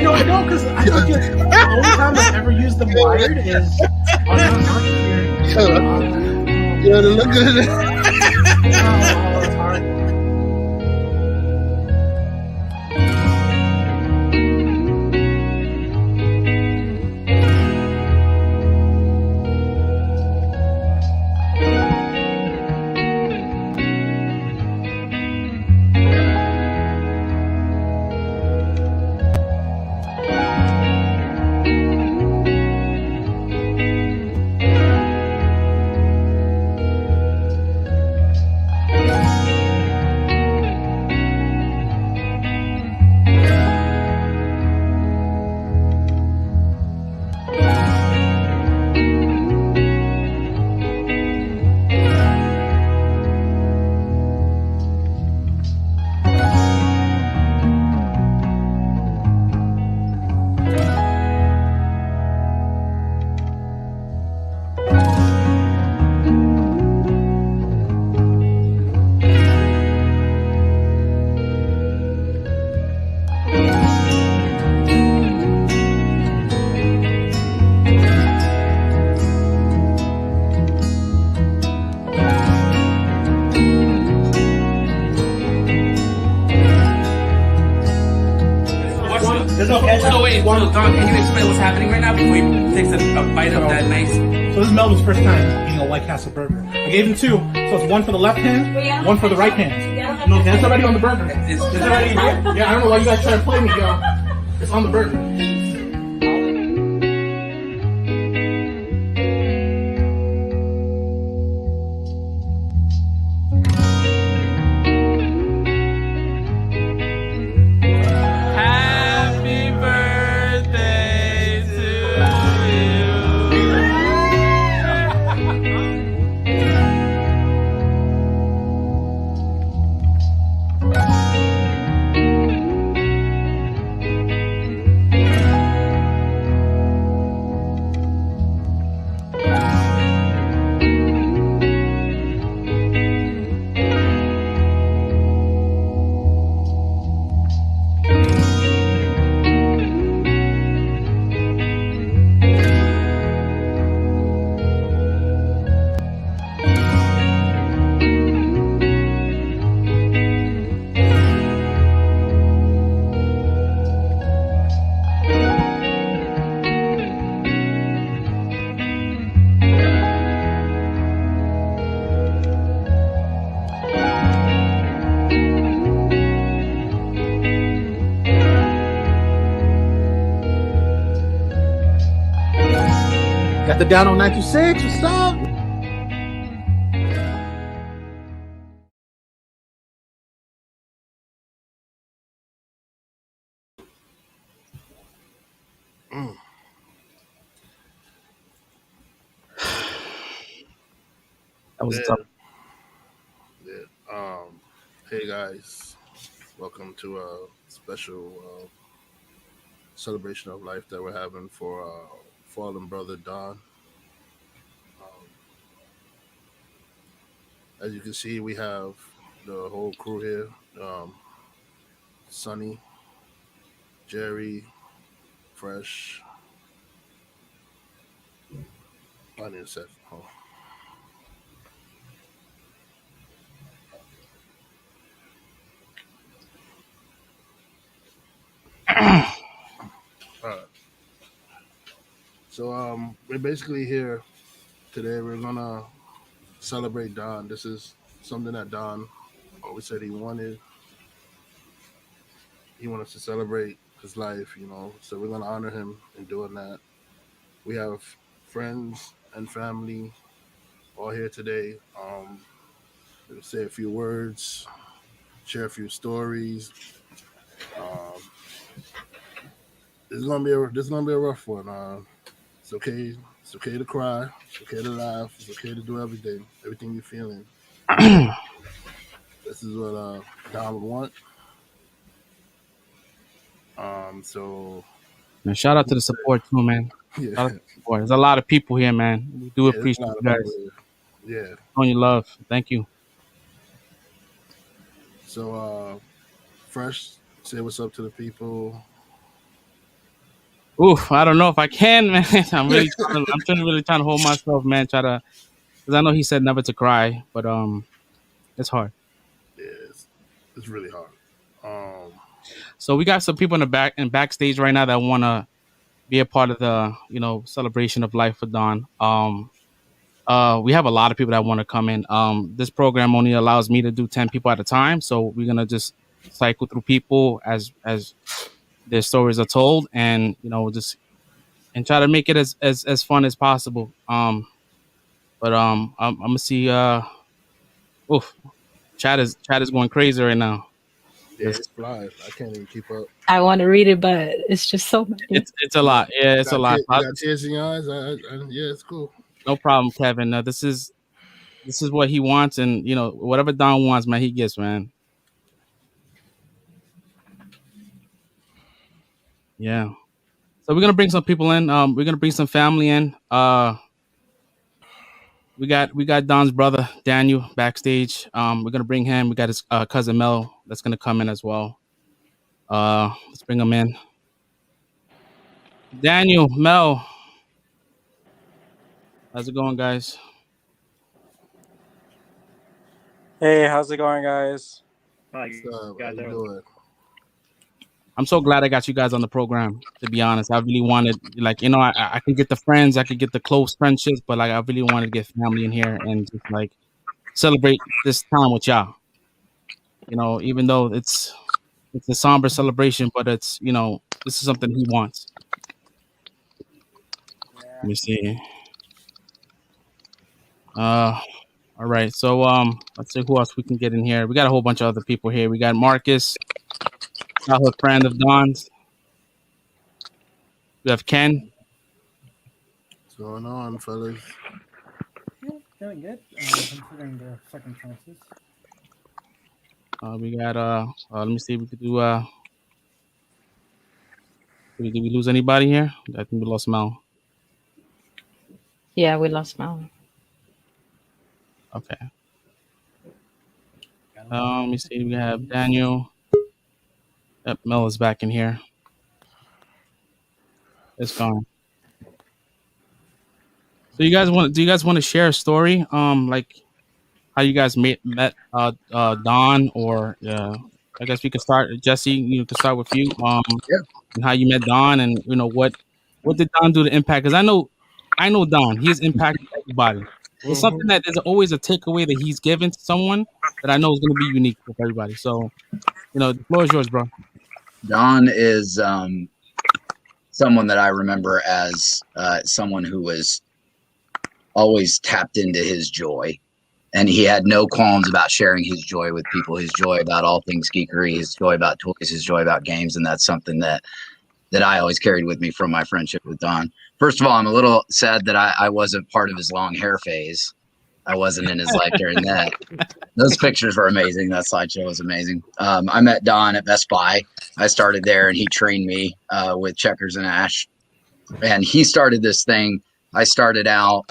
no, I know, because I told you the only time I've ever used them wired is on Yeah, they look good. it's hard. So wait, Don, can you explain what's happening right now before he takes a bite of that nice? So this is Melvin's first time eating a White Castle burger. I gave him two, so it's one for the left hand, one for the right hand. No, that's already on the burger. It's already here? Yeah, I don't know why you guys try to play me, yo. It's on the burger. Got the down on 926, what's up? That was tough. Yeah. Hey guys, welcome to a special celebration of life that we're having for fallen brother Don. As you can see, we have the whole crew here: Sonny, Jerry, Fresh. I need a second. Oh. All right. So we're basically here today. We're gonna celebrate Don. This is something that Don always said he wanted. He wanted to celebrate his life, you know. So we're gonna honor him in doing that. We have friends and family all here today. We'll say a few words, share a few stories. This is gonna be a rough one. It's okay. It's okay to cry. It's okay to laugh. It's okay to do everything you're feeling. This is what Don would want. So Man, shout out to the support too, man. yeah, Shout out to the support. There's a lot of people here, man. We do appreciate you guys. Yeah. On your love. Thank you. So Fresh, say what's up to the people. Oof, I don't know if I can, man. I'm really trying to hold myself, man. Because I know he said never to cry, but it's hard. Yeah, it's really hard. So we got some people in the backstage right now that want to be a part of the celebration of life for Don. We have a lot of people that want to come in. This program only allows me to do 10 people at a time, so we're gonna just cycle through people as their stories are told, and just and try to make it as fun as possible. But I'm gonna see. Oof, chat is going crazy right now. Yeah, it's fly. I can't even keep up. I want to read it, but it's just so many. It's a lot. Yeah, it's a lot. You got tears in your eyes? Yeah, it's cool. No problem, Kevin. This is what he wants, and whatever Don wants, man, he gets, man. Yeah. So we're gonna bring some people in. We're gonna bring some family in. We got Don's brother Daniel backstage. We're gonna bring him. We got his cousin Mel that's gonna come in as well. Let's bring him in. Daniel, Mel, how's it going, guys? Hey, how's it going, guys? How you doing? I'm so glad I got you guys on the program. To be honest, I really wanted, I could get the friends, I could get the close friendships, but I really wanted to get family in here and just celebrate this time with y'all. Even though it's a somber celebration, but it's this is something he wants. Let me see. All right, so let's see who else we can get in here. We got a whole bunch of other people here. We got Marcus, childhood friend of Don's. We have Ken. What's going on, fellas? Yeah, doing good. Considering the circumstances. We got let me see if we could do did we lose anybody here? I think we lost Mel. Yeah, we lost Mel. Okay. Let me see. We have Daniel. Yep, Mel is back in here. It's gone. So do you guys want to share a story? Like how you guys met Don, or I guess we could start, Jesse. You can start with you. And how you met Don, and what did Don do to impact? Because I know Don. He's impacted everybody. It's something that there's always a takeaway that he's given to someone that I know is going to be unique with everybody. So, the floor is yours, bro. Don is someone that I remember as someone who was always tapped into his joy. And he had no qualms about sharing his joy with people, his joy about all things geekery, his joy about toys, his joy about games. And that's something that I always carried with me from my friendship with Don. First of all, I'm a little sad that I wasn't part of his long hair phase. I wasn't in his life during that. Those pictures were amazing. That slideshow was amazing. I met Don at Best Buy. I started there, and he trained me with Checkers and Ash. And he started this thing. I started out,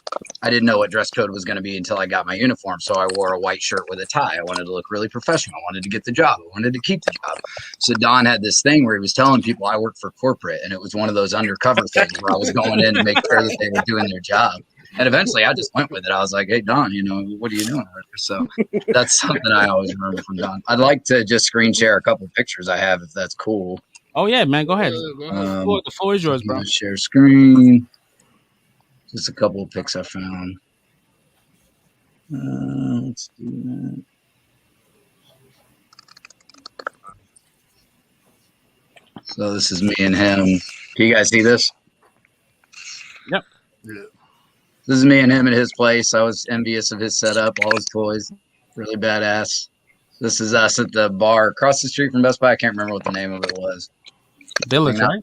I didn't know what dress code was going to be until I got my uniform. So I wore a white shirt with a tie. I wanted to look really professional. I wanted to get the job. I wanted to keep the job. So Don had this thing where he was telling people I work for corporate. And it was one of those undercover things where I was going in to make sure that they were doing their job. And eventually I just went with it. I was like, hey, Don, what are you doing? So that's something I always remember from Don. I'd like to just screen share a couple pictures I have, if that's cool. Oh, yeah, man. Go ahead. The floor is yours, bro. Share screen. Just a couple of pics I found. Let's do that. So this is me and him. Can you guys see this? Yep. Yeah. This is me and him at his place. I was envious of his setup, all his toys. Really badass. This is us at the bar across the street from Best Buy. I can't remember what the name of it was. Village, right?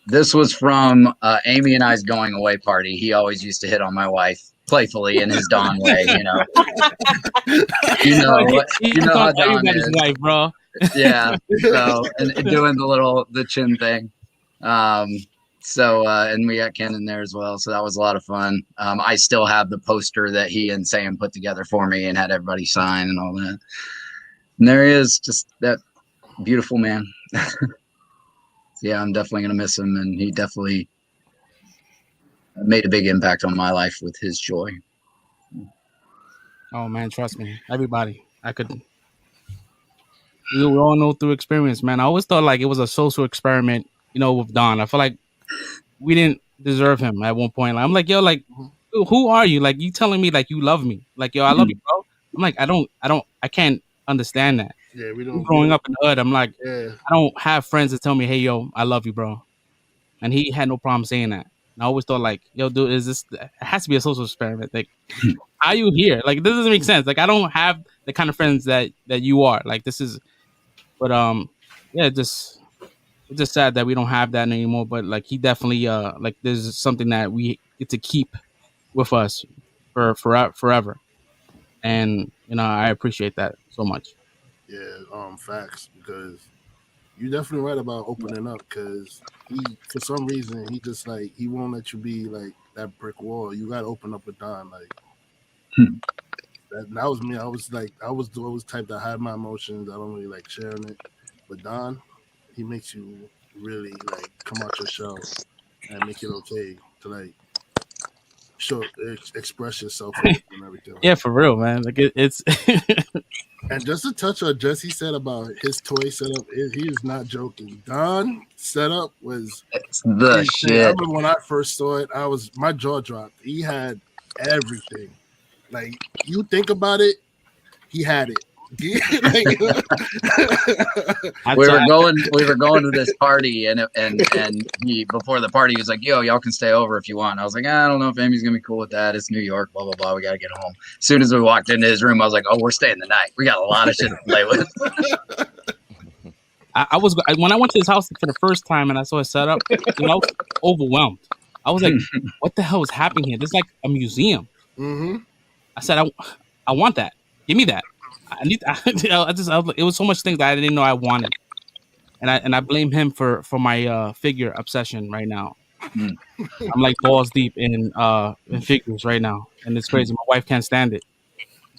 This was from Amy and I's going away party. He always used to hit on my wife playfully in his Don way, you know. you know how Don is. Wife, bro. Yeah. So and doing the chin thing. And we got Ken in there as well. So that was a lot of fun. I still have the poster that he and Sam put together for me and had everybody sign and all that. And there he is, just that beautiful man. yeah, I'm definitely gonna miss him, and he definitely made a big impact on my life with his joy. Oh man, trust me, everybody. We all know through experience, man. I always thought like it was a social experiment, with Don. I feel like we didn't deserve him at one point. Like, I'm like, yo, like, who are you? Like, you telling me like you love me? Like, yo, I love you, bro. I'm like, I can't understand that. Yeah, we Me don't. growing up in the hood, I'm like, Yeah, I don't have friends that tell me, hey, yo, I love you, bro. And he had no problem saying that. And I always thought like, yo, dude, it has to be a social experiment. Like, how you here? Like, this doesn't make sense. Like, I don't have the kind of friends that you are. Like, this is, but yeah, it's just sad that we don't have that anymore. But like, he definitely like, there's something that we get to keep with us for forever. And I appreciate that so much. yeah, facts, because you're definitely right about opening up, because he, for some reason, he just like, he won't let you be like that brick wall. You gotta open up with Don. Like that was me. I was always type that hide my emotions. I don't really like sharing it. But Don, he makes you really like come out your shell and make it okay to like express yourself and everything. Yeah, for real, man. Like it's And just to touch on Jesse said about his toy setup, he is not joking. Don setup was the insane. shit. I remember when I first saw it, my jaw dropped. He had everything. Like, you think about it, he had it. we were going to this party, and he, before the party, he was like, yo, y'all can stay over if you want. I was like, I don't know if Amy's gonna be cool with that. It's New York, blah blah blah, we gotta get home. As soon as we walked into his room, I was like, oh, we're staying the night. We got a lot of shit to play with. I was when I went to his house for the first time and I saw his setup, I was overwhelmed. I was like, what the hell is happening here? This is like a museum. I said, I want that. Give me that. It was so much things that I didn't know I wanted, and I blame him for my figure obsession right now. I'm like balls deep in figures right now, and it's crazy. My wife can't stand it.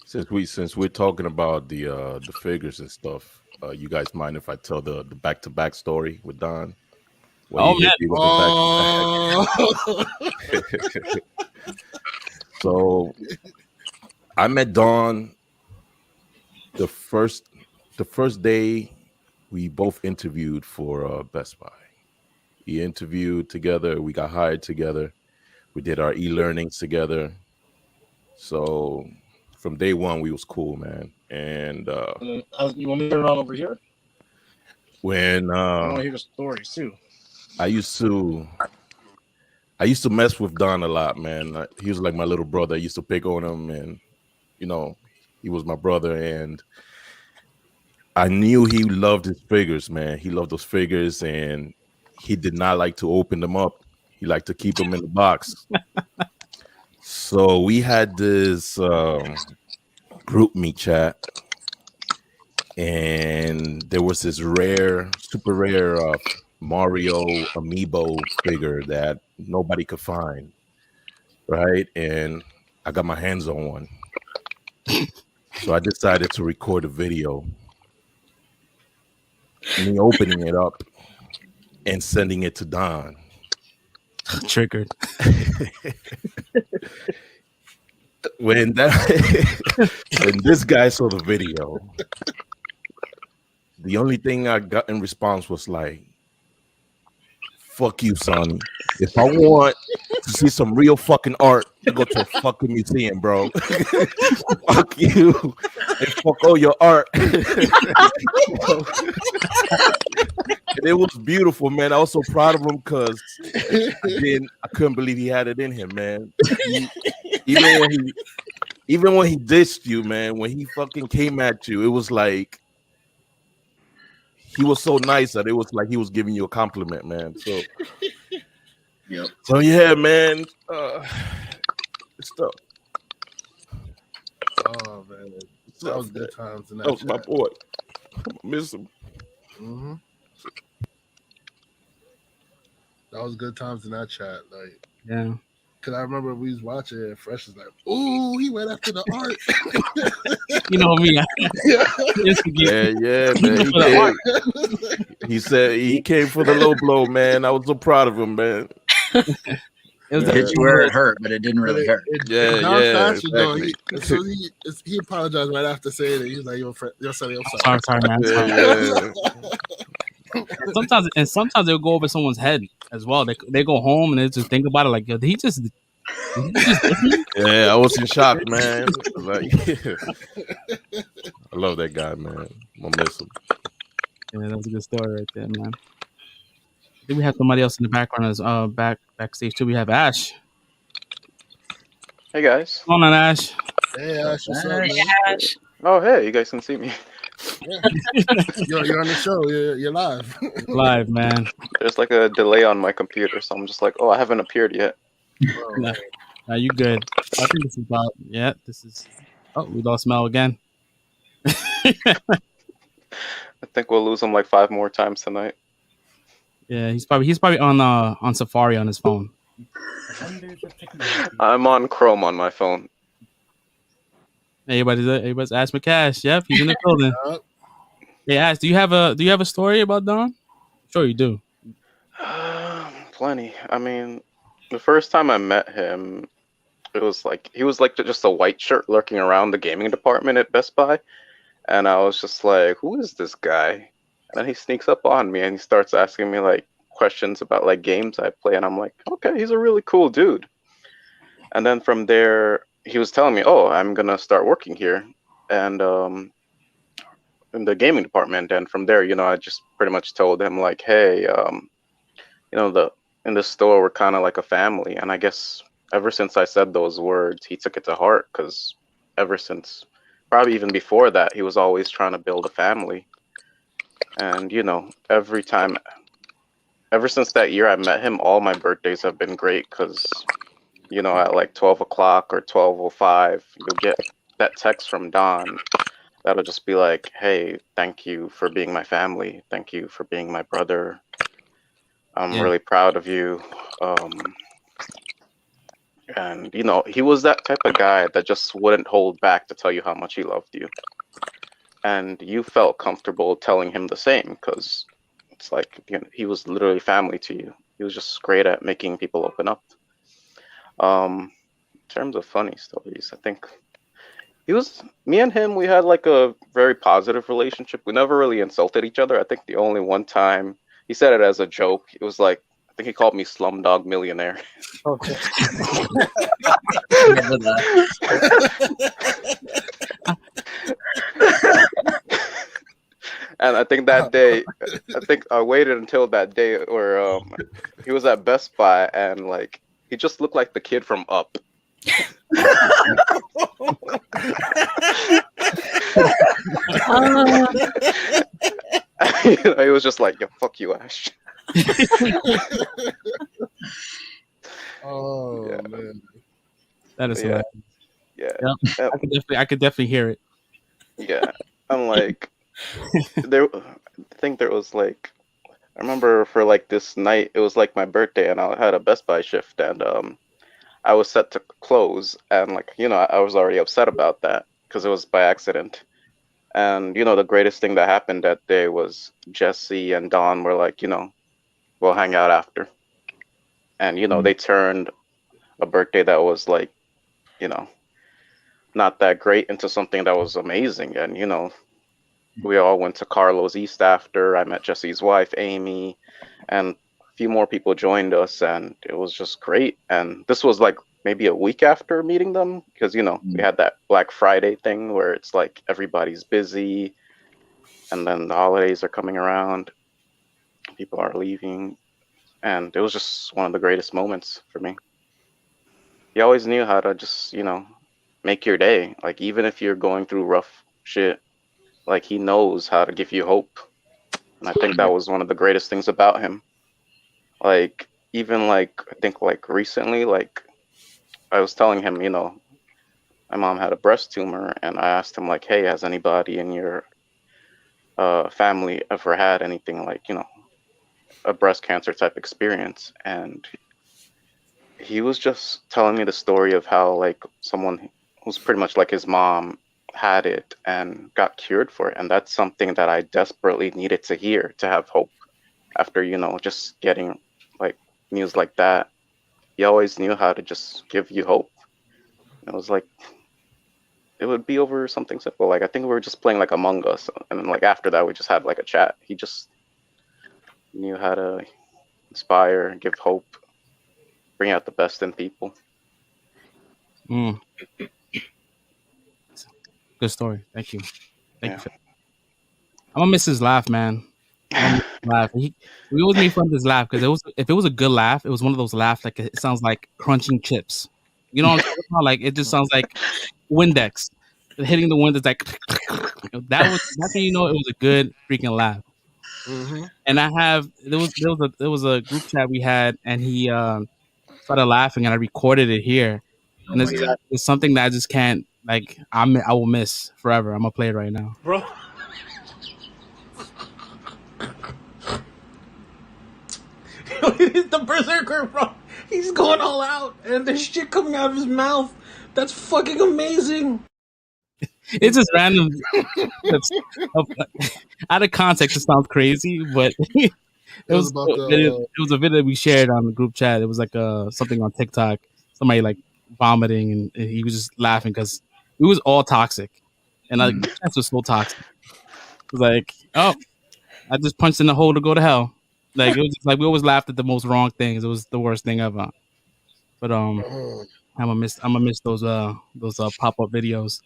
Since we're talking about the figures and stuff, you guys mind if I tell the back-to-back story with Don? Oh man! So I met Don the first day we both interviewed for Best Buy. We interviewed together. We got hired together. We did our e-learnings together. So from day one, we was cool, man. And you want me to turn around over here? When I want to hear the stories too. I used to mess with Don a lot, man. He was like my little brother. I used to pick on him, and he was my brother, and I knew he loved his figures, man. He loved those figures, and he did not like to open them up. He liked to keep them in the box. So we had this group me chat, and there was this super rare Mario amiibo figure that nobody could find, right? And I got my hands on one. So I decided to record a video, me opening it up and sending it to Don. Triggered. When this guy saw the video, the only thing I got in response was like, fuck you, son. If I want to see some real fucking art, I go to a fucking museum, bro. Fuck you. And fuck all your art. And it was beautiful, man. I was so proud of him because I couldn't believe he had it in him, man. Even when he dissed you, man, when he fucking came at you, it was like he was so nice that it was like he was giving you a compliment, man. So, So yeah, man, it's tough. Oh man, that was good times. That was my boy. I miss him. Mm-hmm. That was good times in that chat, like yeah. Cause I remember we was watching it, and Fresh was like, "Ooh, he went after the art." You know me. Yeah, man. He said he came for the low blow, man. I was so proud of him, man. It was It hit you where it hurt, but it didn't really hurt. Yeah, Don yeah, Thatcher, though, exactly. he apologized right after saying it. He's like, "Yo, Sonny, I'm sorry." Sorry, man. Sorry. Yeah. Sometimes they'll go over someone's head as well. They go home and they just think about it like, yo, did he just did me? Yeah, I was in shock, man. Like, I love that guy, man. I'm gonna miss him. Yeah, that was a good story right there, man. I think we have somebody else in the background as backstage too. We have Ash. Hey guys. Come on, Ash. Hey, Ash, what's up, man? Ash. Oh hey, you guys can see me. You're on the show. You're live. Live, man. There's like a delay on my computer, so I'm just like, oh, I haven't appeared yet. Nah, you good. I think this is about this is we lost Mel again. I think we'll lose him like 5 more times tonight. Yeah, he's probably on Safari on his phone. I'm on Chrome on my phone. Everybody's Ash McCash. Yep, he's in the building. Hey Ash, do you have a story about Don? Sure you do. Plenty. I mean, the first time I met him, it was like he was like just a white shirt lurking around the gaming department at Best Buy, and I was just like, who is this guy? And then he sneaks up on me and he starts asking me like questions about like games I play, and I'm like, okay, he's a really cool dude. And then from there, he was telling me, oh, I'm gonna start working here, and in the gaming department. And from there, I just pretty much told him like, hey, in the store we're kind of like a family. And I guess ever since I said those words, he took it to heart, because ever since, probably even before that, he was always trying to build a family. And ever since that year I met him, all my birthdays have been great, because at like 12 o'clock or 12:05, you'll get that text from Don that'll just be like, hey, thank you for being my family, thank you for being my brother, I'm really proud of you. And he was that type of guy that just wouldn't hold back to tell you how much he loved you, and you felt comfortable telling him the same, because it's like he was literally family to you. He was just great at making people open up. In terms of funny stories, I think me and him, we had like a very positive relationship. We never really insulted each other. I think the only one time he said it as a joke, it was like, I think he called me Slumdog Millionaire. Okay. And I think that day, I waited until that day where he was at Best Buy, and like he just looked like the kid from Up. He was just like, "Yo, fuck you, Ash." Oh man, That is hilarious. Yeah. I could definitely hear it. Yeah, I'm like, I think there was like, I remember for like this night, it was like my birthday, and I had a Best Buy shift, and I was set to close, and like I was already upset about that because it was by accident. And the greatest thing that happened that day was Jesse and Don were like, we'll hang out after, and they turned a birthday that was like, not that great into something that was amazing. And we all went to Carlo's East after. I met Jesse's wife, Amy, and a few more people joined us, and it was just great. And this was like maybe a week after meeting them, because we had that Black Friday thing where it's like everybody's busy, and then the holidays are coming around, people are leaving, and it was just one of the greatest moments for me. He always knew how to just make your day. Like, even if you're going through rough shit, like, he knows how to give you hope. And I think that was one of the greatest things about him. Like, even like, I think like recently, like I was telling him, my mom had a breast tumor, and I asked him like, hey, has anybody in your family ever had anything like, a breast cancer type experience? And he was just telling me the story of how like someone who's pretty much like his mom had it and got cured for it. And that's something that I desperately needed to hear, to have hope. after, just getting like news like that, he always knew how to just give you hope. It was like, it would be over something simple. Like, I think we were just playing like Among Us, and then like after that we just had like a chat. He just knew how to inspire, give hope, bring out the best in people. Good story. Thank you. Thank you. I'm gonna miss his laugh, man. I'm gonna miss his laugh. We always made fun of his laugh because if it was a good laugh, it was one of those laughs like it sounds like crunching chips. You know what I'm talking about? Like it just sounds like Windex hitting the windows. Like that's when you know it was a good freaking laugh. Mm-hmm. And there was a group chat we had, and he started laughing, and I recorded it here. And it's something that I just can't like. I will miss forever. I'm gonna play it right now, bro. It is the berserker, bro. He's going all out, and there's shit coming out of his mouth. That's fucking amazing. It's just random. Out of context, it sounds crazy, but it was a video that we shared on the group chat. It was like something on TikTok. Somebody like vomiting, and he was just laughing because it was all toxic, and like the chat was so toxic. It was like, oh, I just punched in the hole to go to hell. Like it was just, like we always laughed at the most wrong things. It was the worst thing ever. But I'm gonna miss those pop up videos.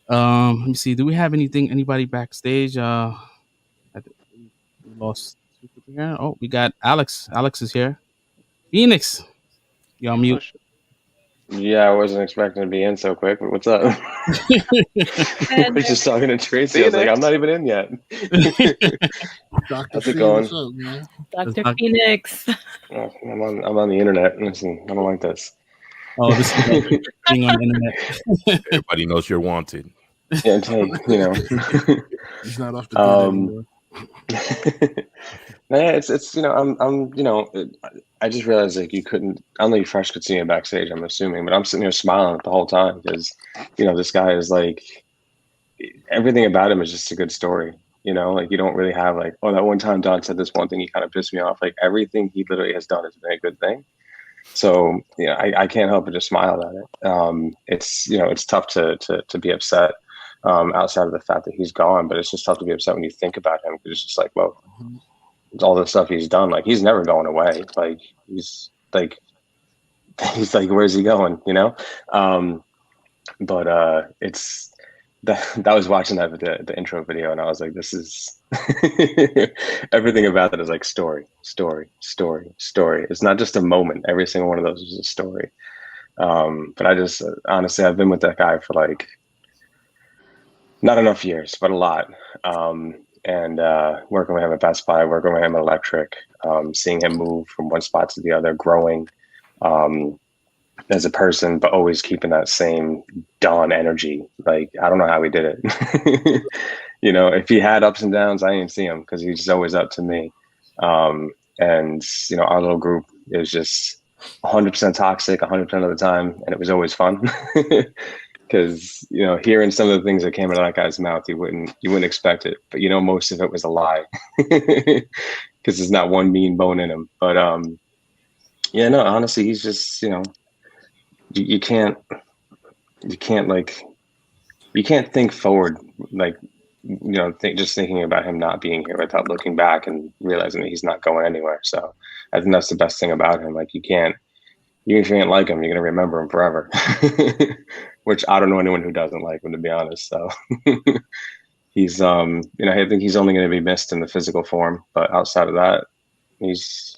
Let me see. Do we have anybody backstage? We lost. Oh, we got Alex. Alex is here. Phoenix, you on mute. Yeah, I wasn't expecting to be in so quick, but what's up? I was just talking to Tracy. I was like, I'm not even in yet. How's it going? Dr. Phoenix. Oh, I'm on the internet. Listen, I don't like this. Oh, this is being on the internet. Everybody knows you're wanted. Yeah, He's not off the grid anymore. Yeah, it's I just realized like you couldn't. Only Fresh could see me backstage. I'm assuming, but I'm sitting here smiling the whole time because this guy is like everything about him is just a good story. Like you don't really have like, oh, that one time Don said this one thing, he kind of pissed me off. Like everything he literally has done has been a good thing. So I can't help but just smile at it. It's tough to be upset outside of the fact that he's gone, but it's just tough to be upset when you think about him because it's just like, well, all the stuff he's done, like he's never going away. Like he's like, where's he going? But it's that I was watching the intro video and I was like, this is everything about it is like story. It's not just a moment. Every single one of those is a story. But I just honestly, I've been with that guy for like not enough years, but a lot. And working with him at Best Buy, working with him at Electric, seeing him move from one spot to the other, growing as a person, but always keeping that same Don energy. Like, I don't know how he did it. If he had ups and downs, I didn't see him because he's just always up to me. And our little group is just 100% toxic 100% of the time, and it was always fun. Because hearing some of the things that came out of that guy's mouth, you wouldn't expect it, but most of it was a lie, because there's not one mean bone in him. But honestly, he's just you can't think forward, like just thinking about him not being here without looking back and realizing that he's not going anywhere. So I think that's the best thing about him. Like even if you ain't like him, you're gonna remember him forever. Which I don't know anyone who doesn't like him, to be honest. So he's I think he's only gonna be missed in the physical form, but outside of that, he's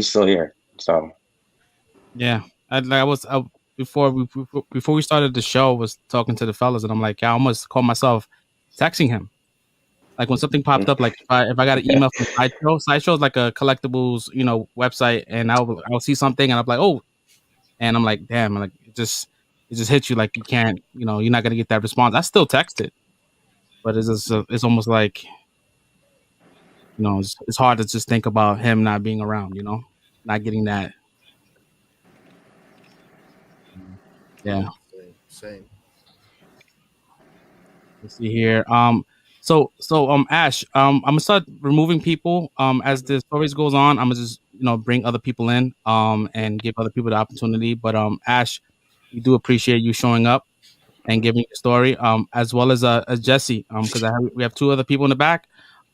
still here. So yeah, before we started the show, was talking to the fellas, and I'm like, I almost called myself texting him. Like when something popped up, like if I got an email from Sideshow is like a collectibles, website, and I'll see something and I'm like, oh, and I'm like, damn, like it just hits you like you can't, you're not gonna get that response. I still text it, but it's almost like, it's hard to just think about him not being around, not getting that. Yeah. Same. Let's see here. So Ash, I'm gonna start removing people as the stories goes on. I'm gonna just bring other people in and give other people the opportunity. But Ash, we do appreciate you showing up and giving your story as well as Jesse because we have two other people in the back.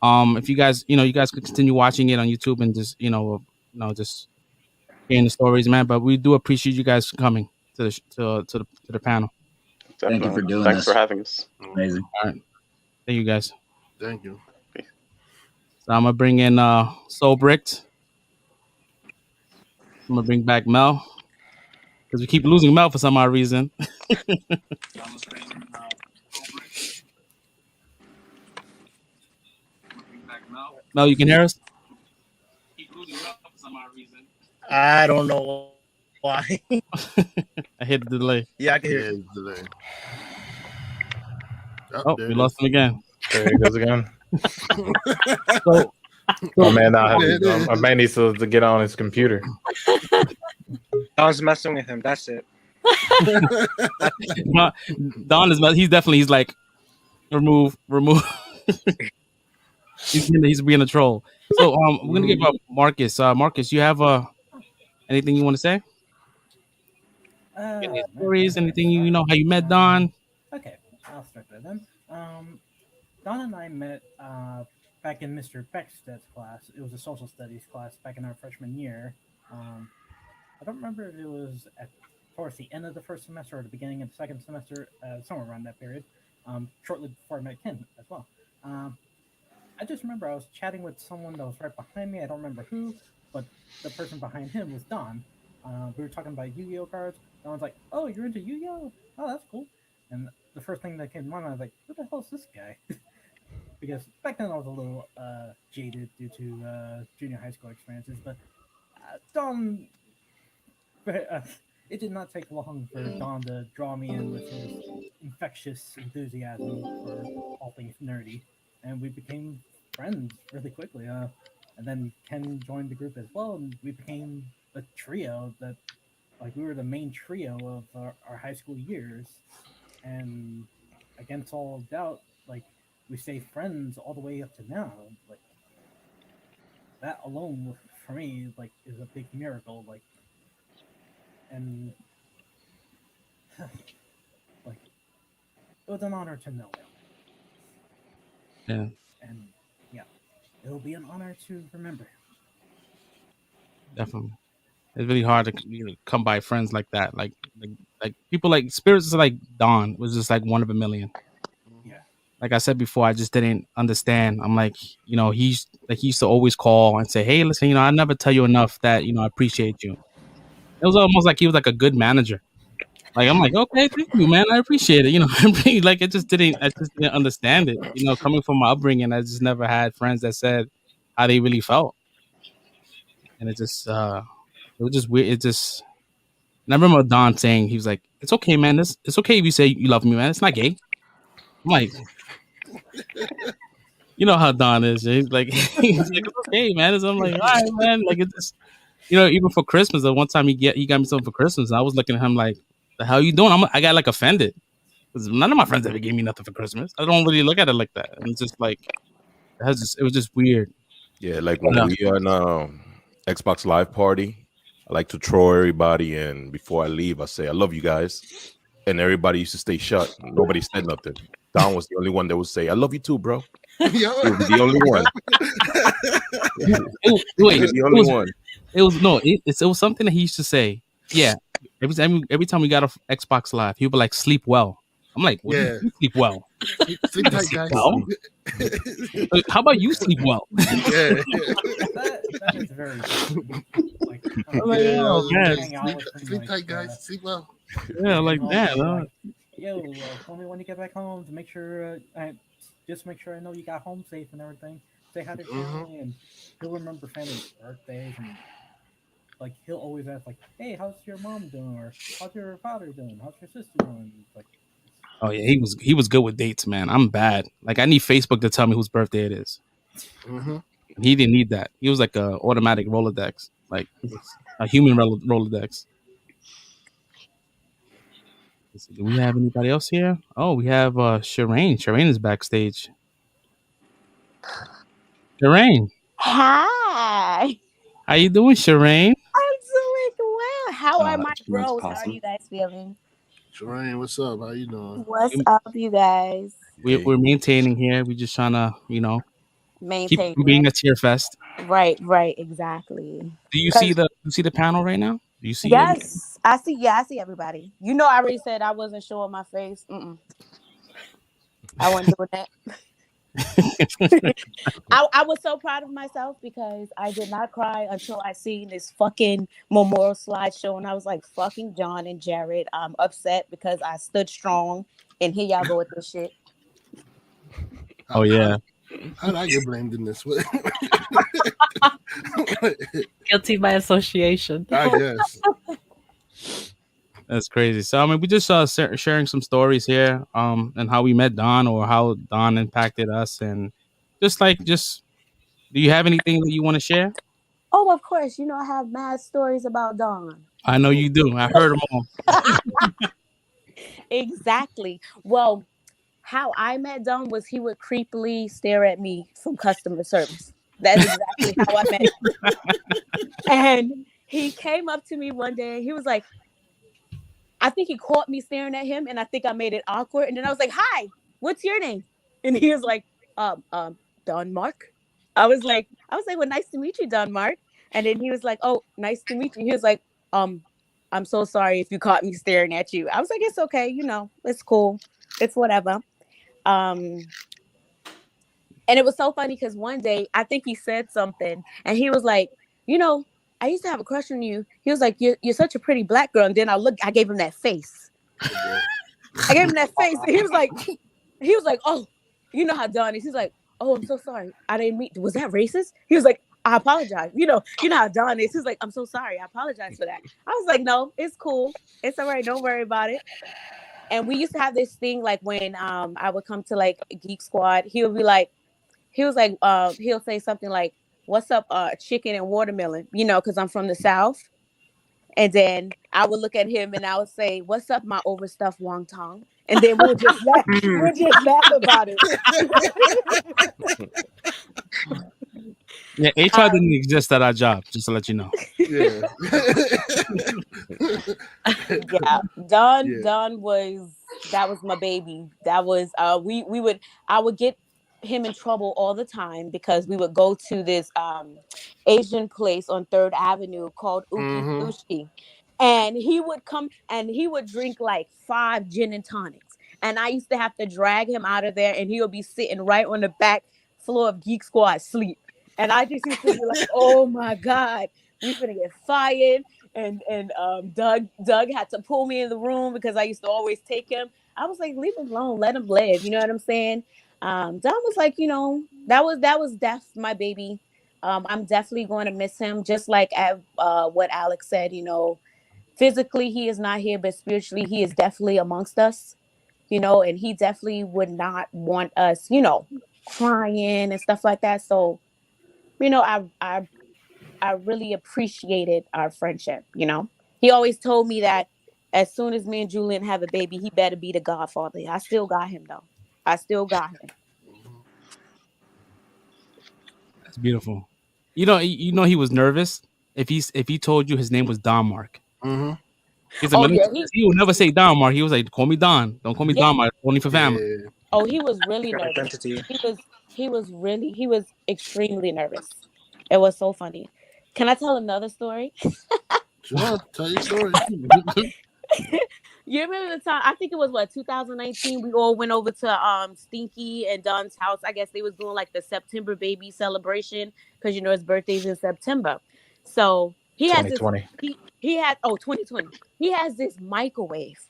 If you guys you guys could continue watching it on YouTube and just just hearing the stories, man. But we do appreciate you guys coming to the panel. Definitely. Thank you for doing Thanks this. for having us. Amazing. All right, thank you guys. Thank you. So I'm gonna bring in Soul Bricked. I'm gonna bring back Mel because we keep losing Mel for some odd reason. Mel, you can hear us? I don't know why. I hit the delay. Yeah, I can hear you. Delay. Oh, we lost him again. There he goes again. My man needs to get on his computer. I was messing with him. That's it. Don is he's like remove. he's being a troll. So we're gonna give up Marcus. Marcus, you have anything you want to say? Any stories? Anything you know how you met Don? Okay, I'll start there then. Don and I met back in Mr. Becksted's class. It was a social studies class back in our freshman year. I don't remember if it was towards the end of the first semester or the beginning of the second semester, somewhere around that period, shortly before I met Ken as well. I just remember I was chatting with someone that was right behind me. I don't remember who, but the person behind him was Don. We were talking about Yu-Gi-Oh cards. Don's like, "Oh, you're into Yu-Gi-Oh? Oh, that's cool." And the first thing that came to my mind, I was like, "Who the hell is this guy?" Because back then I was a little jaded due to junior high school experiences. But Don, it did not take long for Don to draw me in with his infectious enthusiasm for all things nerdy, and we became friends really quickly. And then Ken joined the group as well, and we became a trio that, like, we were the main trio of our high school years. And against all doubt, like, we stay friends all the way up to now. Like, that alone for me, like, is a big miracle. Like, and like, it was an honor to know him. Yeah. And yeah, it'll be an honor to remember him. Definitely. It's really hard to come by friends like that. Like people like spirits like Don was just like one of a million. Yeah. Like I said before, I just didn't understand. I'm like, he used to always call and say, "Hey, listen, I never tell you enough that, I appreciate you." It was almost like he was like a good manager. Like, I'm like, "Okay, thank you, man. I appreciate it." Like I just didn't understand it. Coming from my upbringing, I just never had friends that said how they really felt. And it just, it was just weird. And I remember Don saying, he was like, "It's okay, man. It's okay if you say you love me, man. It's not gay." I'm like, you know how Don is. He's like, "It's okay, man." I'm like, "All right, man." Like, it's just, even for Christmas, the one time he got me something for Christmas, and I was looking at him like, "The hell you doing?" I got like offended because none of my friends ever gave me nothing for Christmas. I don't really look at it like that. And it's just like, it was just weird. Yeah, like when we on Xbox Live party, I like to throw everybody, and before I leave, I say, "I love you guys," and everybody used to stay shut. Nobody said nothing. Don was the only one that would say, "I love you too, bro." He was the only one. The only one. It was something that he used to say. Yeah, every time we got off Xbox Live, he would be like, "Sleep well." I'm like, "What do you sleep well?" Sleep tight, guys. Well? How about you sleep well? Yeah. That is very like, oh man, sleep tight, guys. Sleep well. Yeah, like that. Like, yo, tell me when you get back home to make sure. Just make sure I know you got home safe and everything. Say hi to family, and he'll remember family's birthdays, and like he'll always ask, like, "Hey, how's your mom doing?" Or "How's your father doing? How's your sister doing?" Like, oh yeah, he was good with dates, man. I'm bad. Like, I need Facebook to tell me whose birthday it is. He didn't need that. He was like a automatic Rolodex, like a human Rolodex. Do we have anybody else here? Oh, we have Shireen. Shireen is backstage. Shireen. Hi. How you doing, Shireen? I'm doing well. How are my It's bros? How are possum. you guys feeling? Shireen, what's up? How you doing? What's up, you guys? We're maintaining here. We're just trying to, keep Maintain, from right? being a tear fest. Right, exactly. Do you see the panel right now? Do you see everything? Yes, I see. Yeah, I see everybody. You know, I already said I wasn't showing my face. I wasn't doing that. I was so proud of myself because I did not cry until I seen this fucking memorial slideshow, and I was like, "Fucking John and Jared, I'm upset because I stood strong, and here y'all go with this shit." Oh yeah. How did I get blamed in this way? Guilty by association. I guess. That's crazy. So I mean, we just sharing some stories here, and how we met Don or how Don impacted us, and just do you have anything that you want to share? Oh, of course. You know, I have mad stories about Dawn. I know you do. I heard them all. Exactly. Well, how I met Dawn was he would creepily stare at me from customer service. That's exactly how I met him. And he came up to me one day and he was like, I think he caught me staring at him, and I think I made it awkward. And then I was like, "Hi, what's your name?" And he was like, Don Mark." I was like, "Well, nice to meet you, Don Mark." And then he was like, "Oh, nice to meet you." He was like, I'm so sorry if you caught me staring at you." I was like, "It's okay, it's cool, it's whatever." And it was so funny because one day I think he said something, and he was like, "I used to have a crush on you." He was like, "You're such a pretty black girl." And then I gave him that face. I gave him that face. And he was like, "Oh, you know how Don is." He's like, "Oh, I'm so sorry. I didn't mean. Was that racist?" He was like, "I apologize. You know how Don is." He's like, "I'm so sorry. I apologize for that." I was like, "No, it's cool. It's all right. Don't worry about it." And we used to have this thing like when I would come to like Geek Squad, he was like, he'll say something like, "What's up, chicken and watermelon?" Because I'm from the South. And then I would look at him and I would say, "What's up, my overstuffed wonton?" And then we'll just laugh about it. Yeah, HR didn't exist at our job, just to let you know. Yeah. Yeah. Don was my baby. That was I would get him in trouble all the time because we would go to this Asian place on 3rd Avenue called Uki Sushi. And he would come and he would drink like 5 gin and tonics. And I used to have to drag him out of there, and he would be sitting right on the back floor of Geek Squad sleep. And I just used to be like, "Oh my God, we finna get fired." And Doug had to pull me in the room because I used to always take him. I was like, "Leave him alone, let him live." You know what I'm saying? Don was like, that was my baby. I'm definitely going to miss him, just like what Alex said. Physically he is not here, but spiritually he is definitely amongst us. And he definitely would not want us, crying and stuff like that. So, I really appreciated our friendship. He always told me that as soon as me and Julian have a baby, he better be the godfather. I still got him though. I still got him. That's beautiful. He was nervous if he told you his name was Don Mark. Mm-hmm. He's like, he would never say Don Mark. He was like, "Call me Don. Don't call me Don Mark. Only for family." Yeah. Oh, he was really nervous. Identity. He was extremely nervous. It was so funny. Can I tell another story? Sure, tell your story. You remember the time? I think it was 2019. We all went over to Stinky and Don's house. I guess they was doing like the September baby celebration because his birthday's in September. So he has 2020. He had 2020. He has this microwave.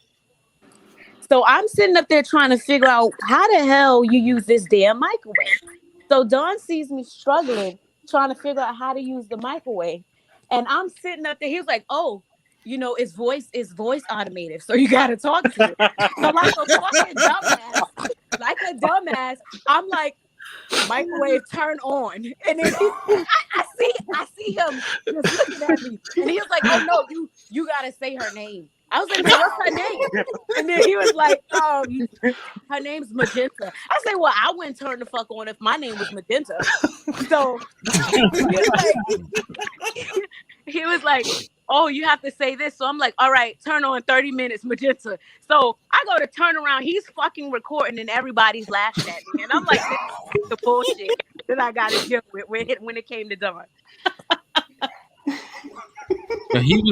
So I'm sitting up there trying to figure out how the hell you use this damn microwave. So Don sees me struggling, trying to figure out how to use the microwave. And I'm sitting up there. He was like, "Oh, it's voice automated. So you got to talk to it." So like a dumbass, I'm like, "Microwave, turn on." And then I see him just looking at me. And he was like, "Oh no, you got to say her name." I was like, well, what's her name? And then he was like, her name's Magenta. I said, well, I wouldn't turn the fuck on if my name was Magenta. So he was like, oh, you have to say this. So I'm like, all right, turn on 30 minutes, Magenta. So I go to turn around. He's fucking recording and everybody's laughing at me. And I'm like, this is the bullshit that I got to deal with when it came to Dawn. Yeah, he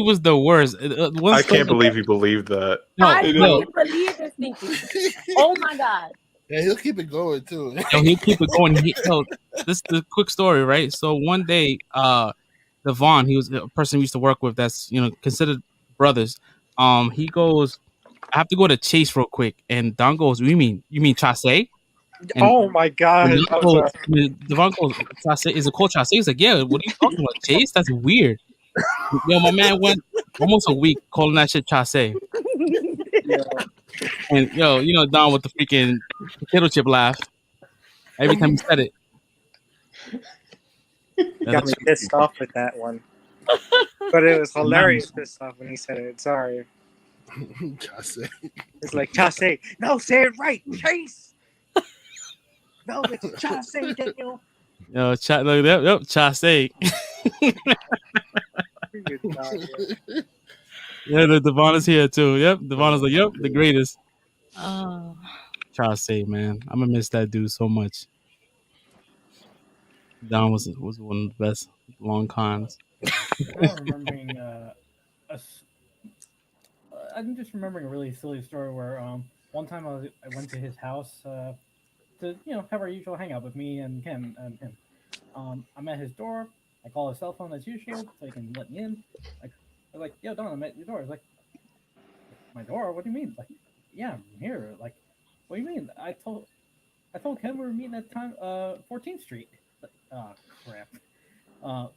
was the worst. I can't believe he believed that. I can't believe this thinking. Oh my God. Yeah, he'll keep it going too. He'll keep it going. This is the quick story, right? So one day, Devon, he was a person we used to work with that's considered brothers. He goes, I have to go to Chase real quick, and Don goes, you mean Chase? Oh my God! Devon goes, Chase, is it called Chase? He's like, yeah. What are you talking about, Chase? That's weird. Yo, my man went almost a week calling that shit Chase. And Don with the freaking potato chip laugh every time he said it. Got me pissed off with that one. But it was hilarious pissed off when he said it. Sorry. Chase. It's like Chase. No, say it right. Chase. No, it's Chase, Daniel. Yo, Chase. Yeah, the Devon is here too. Yep, Devon is like, yep, the greatest. Chase, man, I'm gonna miss that dude so much. Don was one of the best long cons. I'm just remembering a really silly story where one time I went to his house to have our usual hangout with me and Kim and him. I'm at his door. I call his cell phone as usual so he can let me in. I was like, yo, Don, I'm at your door. He's like, my door? What do you mean? Like, yeah, I'm here. Like, what do you mean? I told Kim we were meeting at time 14th Street. Like, oh crap.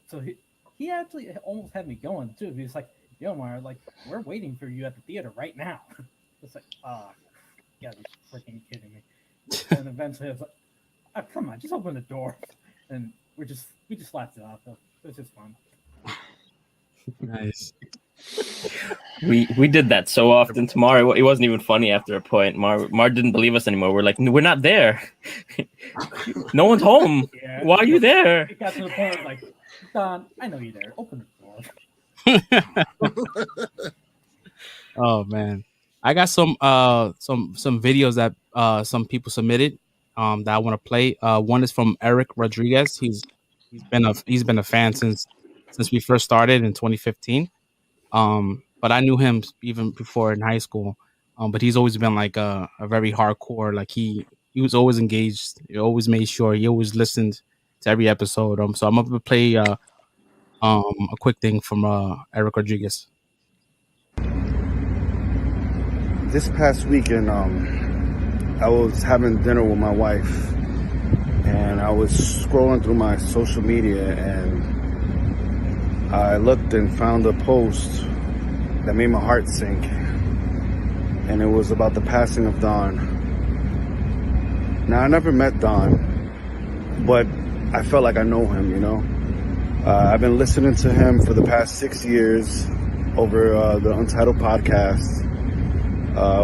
So he actually almost had me going too. He was like, yo, Mara, like, we're waiting for you at the theater right now. It's like, you gotta be freaking kidding me. And eventually I was like, oh, come on, just open the door. And we just slapped it off. It was just fun. Nice. We did that so often. Tomorrow it wasn't even funny after a point. Mar didn't believe us anymore. We're like, we're not there. No one's home. Yeah, why are you there? It got to the point like, Don, I know you're there. Open the door. Oh man, I got some videos that some people submitted that I want to play. One is from Eric Rodriguez. He's been a fan since we first started in 2015. But I knew him even before in high school. But he's always been like a very hardcore. Like he was always engaged. He always made sure he always listened to every episode. So I'm gonna play a quick thing from Eric Rodriguez. This past weekend, I was having dinner with my wife, and I was scrolling through my social media, and I looked and found a post that made my heart sink, and it was about the passing of Don. Now, I never met Don, but I felt like I know him, you know? I've been listening to him for the past 6 years over the Untitled podcast.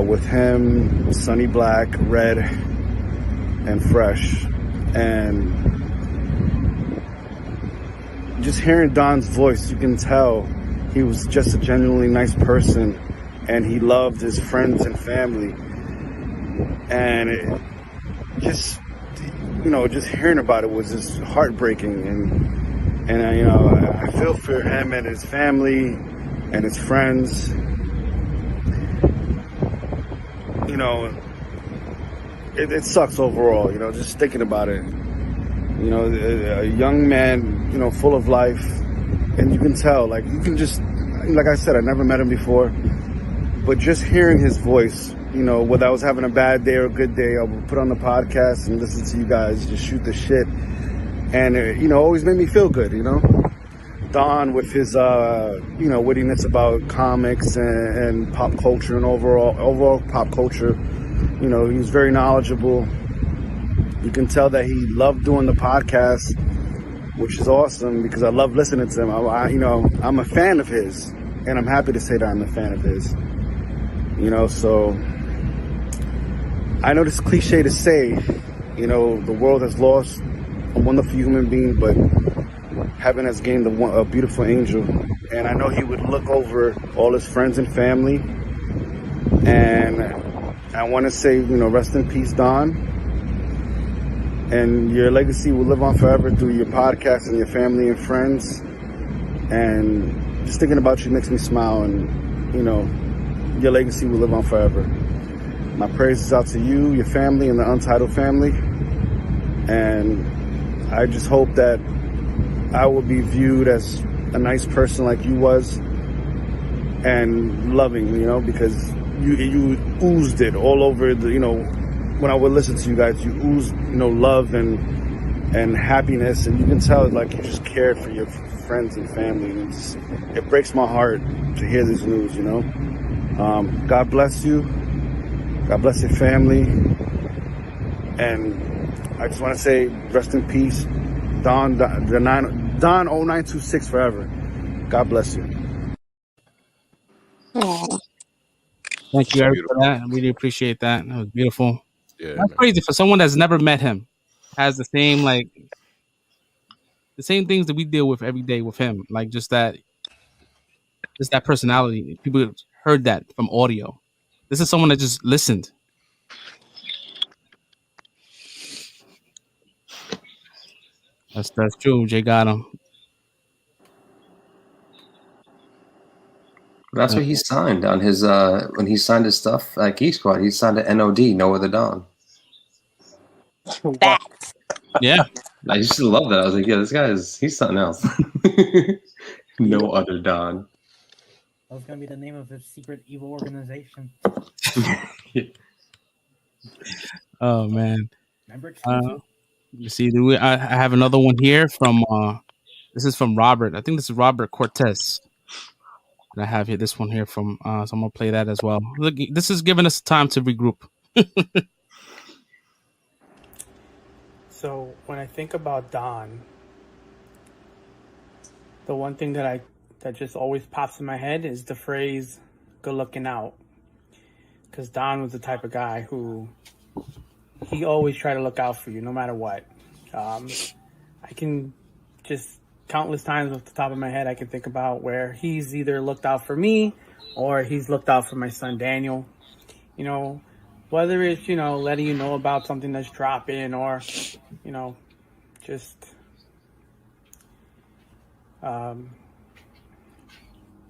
With him, Sonny Black, Red, and Fresh. And just hearing Don's voice, you can tell he was just a genuinely nice person, and he loved his friends and family. And it just hearing about it was just heartbreaking. And I feel for him and his family and his friends. It sucks overall, just thinking about it. A young man, full of life, and you can tell, like I said, I never met him before, but just hearing his voice, whether I was having a bad day or a good day, I would put on the podcast and listen to you guys just shoot the shit, and it, always made me feel good, Don with his, wittiness about comics and pop culture and overall pop culture. He was very knowledgeable. You can tell that he loved doing the podcast, which is awesome because I love listening to him. I'm a fan of his, and I'm happy to say that I'm a fan of his. You know, so I know it's cliche to say, you know, the world has lost a wonderful human being, but heaven has gained a beautiful angel. And I know he would look over all his friends and family. And I want to say, you know, rest in peace, Don. And your legacy will live on forever through your podcast and your family and friends. And just thinking about you makes me smile. And, you know, your legacy will live on forever. My prayers is out to you, your family, and the Untitled family. And I just hope that I will be viewed as a nice person like you was, and loving, you know, because you oozed it all over the, you know, when I would listen to you guys, you oozed, you know, love and happiness, and you can tell like you just cared for your friends and family. And it breaks my heart to hear this news, you know. God bless you. God bless your family. And I just want to say, rest in peace, Don 0926 forever. God bless you. Aw. Thank you, Eric, for that. I really appreciate that. That was beautiful. Yeah, That's man. crazy for someone that's never met him. Has the same the same things that we deal with every day with him. Like just that personality. People heard that from audio. This is someone that just listened. That's true. Jay got him. That's what he signed on his when he signed his stuff at Geek Squad. He signed an NOD, No Other Don. Facts. Yeah. I used to love that. I was like, yeah, he's something else. No Other Don. That was gonna be the name of his secret evil organization. Oh man. Remember exclusive? You see, I have another one here from this is from Robert. I think this is Robert Cortez. And I have here this one here from so I'm gonna play that as well. Look, this is giving us time to regroup. So when I think about Don, the one thing that just always pops in my head is the phrase "good looking out," because Don was the type of guy who he always tried to look out for you no matter what. I can just countless times off the top of my head I can think about where he's either looked out for me or he's looked out for my son Daniel. You know, whether it's, you know, letting you know about something that's dropping or, you know, just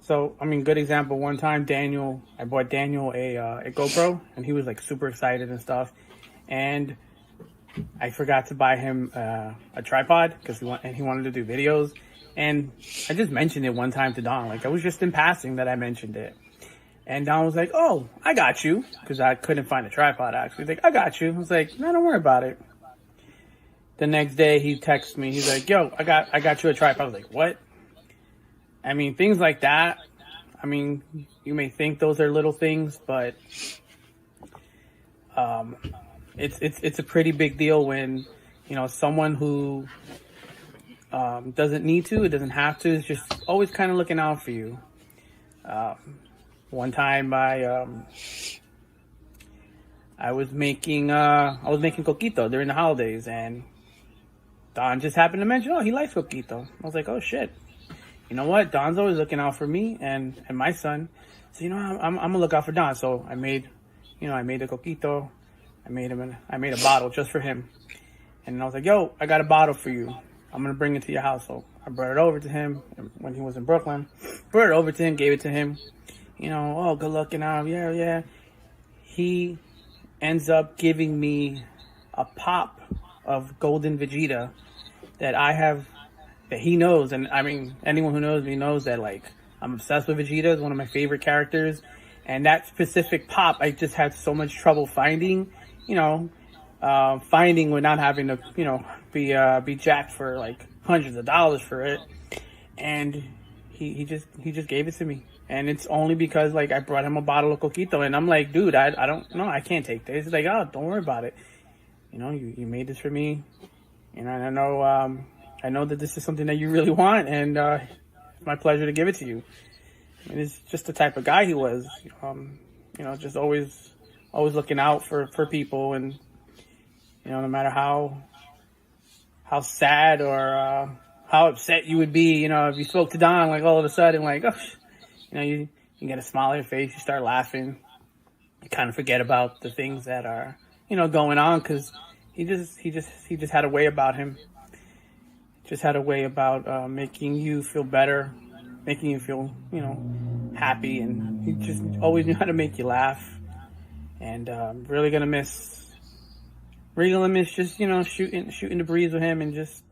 so I mean, good example, one time I bought Daniel a GoPro and he was like super excited and stuff, and I forgot to buy him a tripod because he wanted to do videos, and I just mentioned it one time to Don, like I was just in passing that I mentioned it, and Don was like, "Oh, I got you," because I couldn't find a tripod actually. He's like, "I got you." I was like, "No, don't worry about it." The next day he texts me, he's like, "Yo, I got you a tripod." I was like, "What?" I mean, things like that. I mean, you may think those are little things, but it's a pretty big deal when, you know, someone who doesn't need to, it doesn't have to, is just always kind of looking out for you. One time I was making coquito during the holidays, and Don just happened to mention, "Oh, he likes coquito." I was like, "Oh shit, you know what? Don's always looking out for me and my son, so you know I'm gonna look out for Don." So I made a coquito. I made a bottle just for him, and I was like, "Yo, I got a bottle for you. I'm gonna bring it to your house." So I brought it over to him when he was in Brooklyn. Brought it over to him, gave it to him. You know, "Oh, good looking out, yeah." He ends up giving me a pop of Golden Vegeta that he knows, and I mean anyone who knows me knows that like I'm obsessed with Vegeta. It's one of my favorite characters, and that specific pop I just had so much trouble finding. You know, finding without having to, you know, be jacked for like hundreds of dollars for it, and he just gave it to me, and it's only because like I brought him a bottle of coquito, and I'm like, "Dude, I don't know, I can't take this." He's like, "Oh, don't worry about it. You know, you made this for me, and I know that this is something that you really want, and it's my pleasure to give it to you." it's just the type of guy he was. You know, just always looking out for people, and you know, no matter how sad or how upset you would be, you know, if you spoke to Don, like all of a sudden, like, oh, you know, you get a smile on your face, you start laughing, you kind of forget about the things that are, you know, going on, because he just had a way about him. Just had a way about making you feel better, making you feel, you know, happy, and he just always knew how to make you laugh. And really gonna miss just, you know, shooting the breeze with him, and just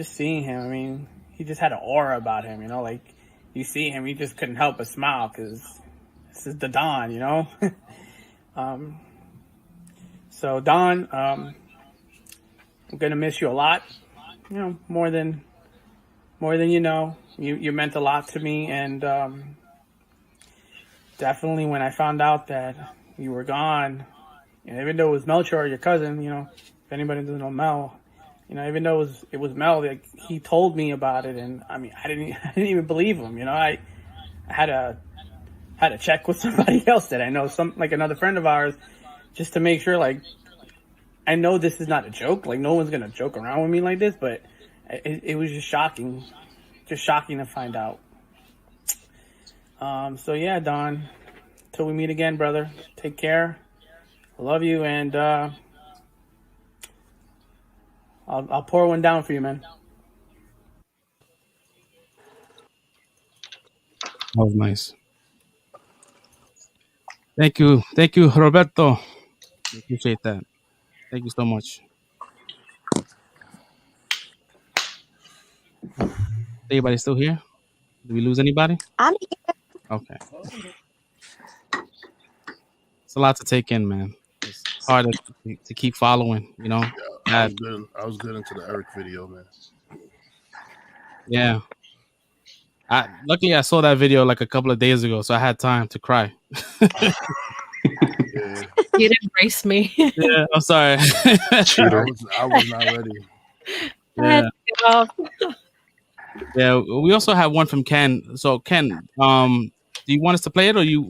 seeing him. I mean, he just had an aura about him, you know, like you see him, you just couldn't help but smile, because this is the Don, you know. So Don, I'm gonna miss you a lot, you know, more than you know. You meant a lot to me, and definitely when I found out that you were gone, and even though it was Melchior, your cousin, you know, if anybody doesn't know Mel, you know, even though it was Mel, like, he told me about it, and I mean, I didn't even believe him, you know. I had to check with somebody else that I know, like another friend of ours, just to make sure, like, I know this is not a joke, like no one's gonna joke around with me like this, but it was just shocking to find out. So yeah, Don, till we meet again, brother, take care. I love you, and I'll pour one down for you, man. That was nice. Thank you, Roberto. Appreciate that. Thank you so much. Anybody still here? Did we lose anybody? I'm here. Okay. It's a lot to take in, man. It's hard to keep following, you know. Yeah, I was good into the Eric video, man. Yeah. Luckily I saw that video like a couple of days ago, so I had time to cry. You'd embrace me. Yeah, I'm sorry. I was not ready. Yeah. Yeah, we also have one from Ken. So Ken, do you want us to play it, or do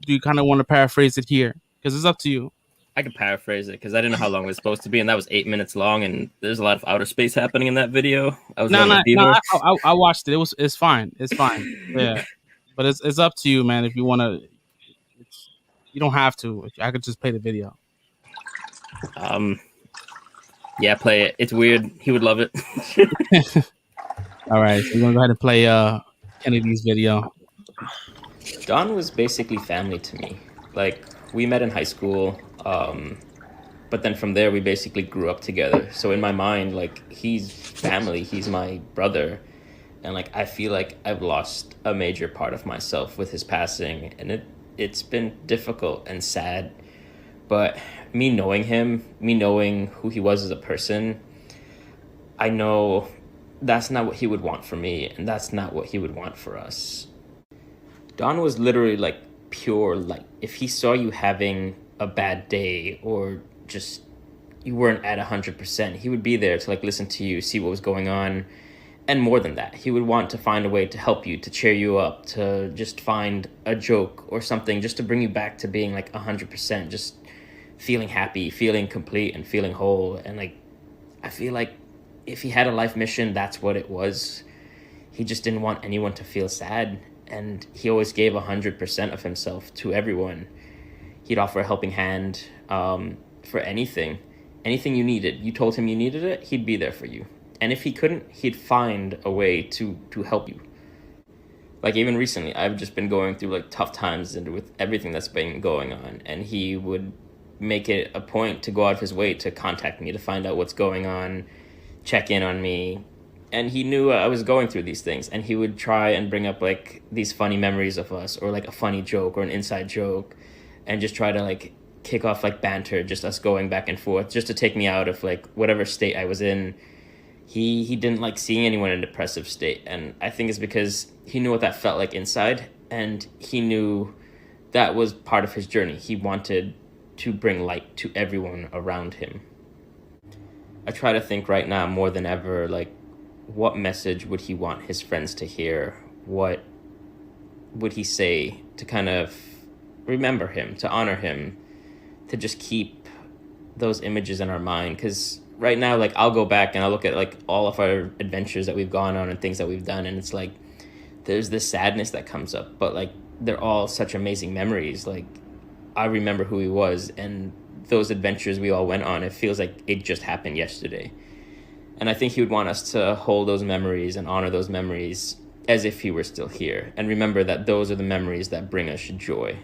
you kind of want to paraphrase it here? Because it's up to you. I could paraphrase it because I didn't know how long it was supposed to be, and that was 8 minutes long, and there's a lot of outer space happening in that video. I watched it. It's fine. It's fine. Yeah, but it's up to you, man. If you want to, you don't have to. I could just play the video. Yeah, play it. It's weird. He would love it. All right, so we're gonna go ahead and play Kennedy's video. Don was basically family to me. Like, we met in high school, but then from there we basically grew up together. So in my mind, like, he's family. He's my brother, and like I feel like I've lost a major part of myself with his passing, and it's been difficult and sad. But me knowing him, me knowing who he was as a person, I know that's not what he would want for me, and that's not what he would want for us. Don was literally like pure light. If he saw you having a bad day or just you weren't at 100%, he would be there to like listen to you, see what was going on. And more than that, he would want to find a way to help you, to cheer you up, to just find a joke or something just to bring you back to being like 100%, just feeling happy, feeling complete, and feeling whole. And like, I feel like if he had a life mission, that's what it was. He just didn't want anyone to feel sad, and he always gave 100% of himself to everyone. He'd offer a helping hand for anything you needed. You told him you needed it, he'd be there for you. And if he couldn't, he'd find a way to help you. Like, even recently, I've just been going through like tough times and with everything that's been going on, and he would make it a point to go out of his way to contact me, to find out what's going on, check in on me. And he knew I was going through these things, and he would try and bring up like these funny memories of us, or like a funny joke or an inside joke, and just try to like kick off like banter, just us going back and forth, just to take me out of like whatever state I was in. He didn't like seeing anyone in a depressive state, and I think it's because he knew what that felt like inside, and he knew that was part of his journey. He wanted to bring light to everyone around him. I try to think right now more than ever, like, what message would he want his friends to hear? what would he say to kind of remember him, to honor him, to just keep those images in our mind. Because right now, like, I'll go back and I'll look at like all of our adventures that we've gone on and things that we've done, and it's like there's this sadness that comes up, but like they're all such amazing memories. Like, I remember who he was and those adventures we all went on. It feels like it just happened yesterday. And I think he would want us to hold those memories and honor those memories as if he were still here, and remember that those are the memories that bring us joy.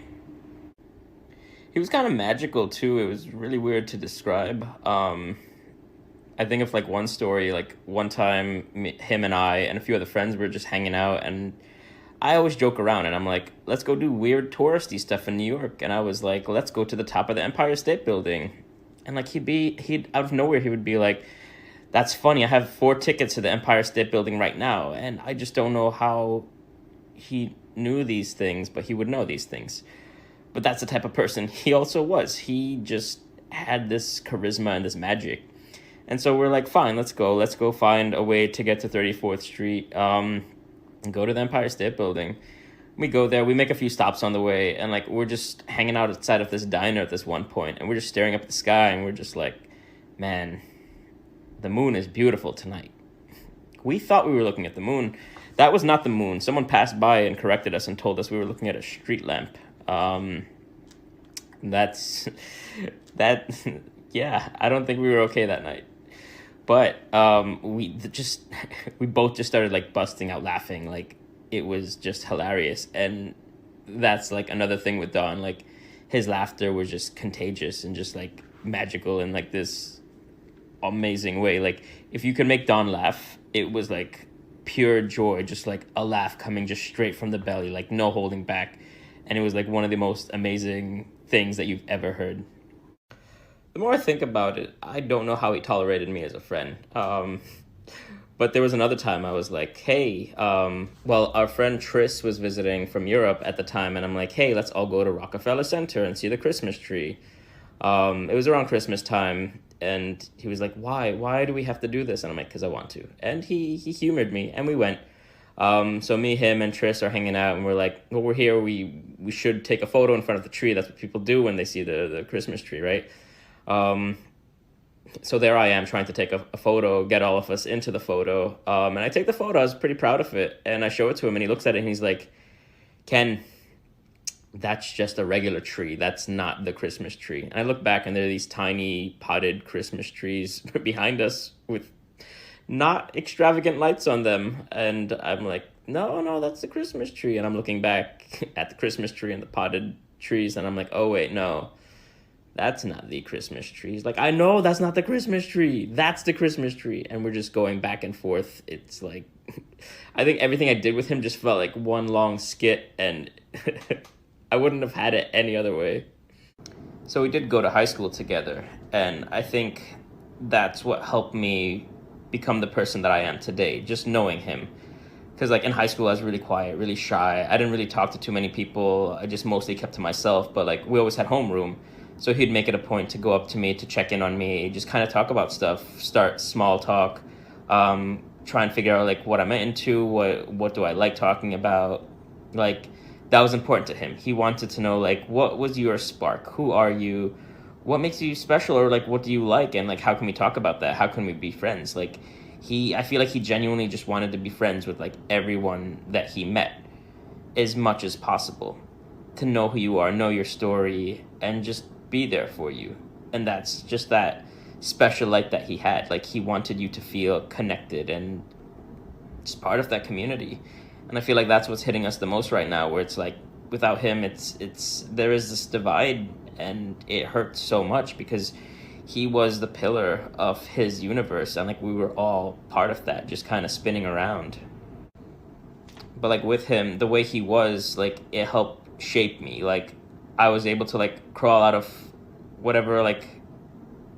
He was kind of magical too. It was really weird to describe. I think of like one story, like one time him and I and a few other friends were just hanging out, and I always joke around and I'm like, let's go do weird touristy stuff in New York. And I was like, let's go to the top of the Empire State Building. And like he'd out of nowhere, he would be like, that's funny, I have 4 tickets to the Empire State Building right now. And I just don't know how he knew these things, but he would know these things. But that's the type of person he also was. He just had this charisma and this magic. And so we're like, fine, let's go find a way to get to 34th Street, and go to the Empire State Building. We go there, we make a few stops on the way, and like we're just hanging out outside of this diner at this one point, and we're just staring up at the sky, and we're just like, man, the moon is beautiful tonight. We thought we were looking at the moon. That was not the moon. Someone passed by and corrected us and told us we were looking at a street lamp. Yeah, I don't think we were okay that night. But we both just started like busting out laughing. Like, it was just hilarious. And that's like another thing with Don. Like, his laughter was just contagious and just like magical in like this amazing way. Like, if you could make Don laugh, it was like pure joy, just like a laugh coming just straight from the belly, like no holding back. And it was like one of the most amazing things that you've ever heard. The more I think about it, I don't know how he tolerated me as a friend. But there was another time I was like, hey, well, our friend Tris was visiting from Europe at the time, and I'm like, hey, let's all go to Rockefeller Center and see the Christmas tree. It was around Christmas time, and he was like, why do we have to do this? And I'm like, because I want to. And he humored me, and we went. So me, him, and Tris are hanging out, and we're like, well, we're here, we should take a photo in front of the tree. That's what people do when they see the Christmas tree, right? So there I am trying to take a photo, get all of us into the photo. And I take the photo, I was pretty proud of it. And I show it to him, and he looks at it, and he's like, Ken, that's just a regular tree. That's not the Christmas tree. And I look back, and there are these tiny potted Christmas trees behind us with not extravagant lights on them. And I'm like, no, that's the Christmas tree. And I'm looking back at the Christmas tree and the potted trees, and I'm like, oh, wait, no. That's not the Christmas tree. He's like, I know that's not the Christmas tree. That's the Christmas tree. And we're just going back and forth. It's like, I think everything I did with him just felt like one long skit, and I wouldn't have had it any other way. So we did go to high school together, and I think that's what helped me become the person that I am today, just knowing him. Because like in high school, I was really quiet, really shy. I didn't really talk to too many people. I just mostly kept to myself, but like we always had homeroom. So he'd make it a point to go up to me, to check in on me, just kind of talk about stuff, start small talk, try and figure out like what I'm into, what do I like talking about. Like, that was important to him. He wanted to know like, what was your spark? Who are you? What makes you special? Or like, what do you like? And like, how can we talk about that? How can we be friends? Like, I feel like he genuinely just wanted to be friends with like everyone that he met as much as possible, to know who you are, know your story, and just be there for you. And that's just that special light that he had. Like, he wanted you to feel connected and just part of that community. And I feel like that's what's hitting us the most right now, where it's like, without him, there is this divide, and it hurts so much because he was the pillar of his universe, and like we were all part of that, just kind of spinning around. But like with him, the way he was, like, it helped shape me. Like, I was able to like crawl out of whatever like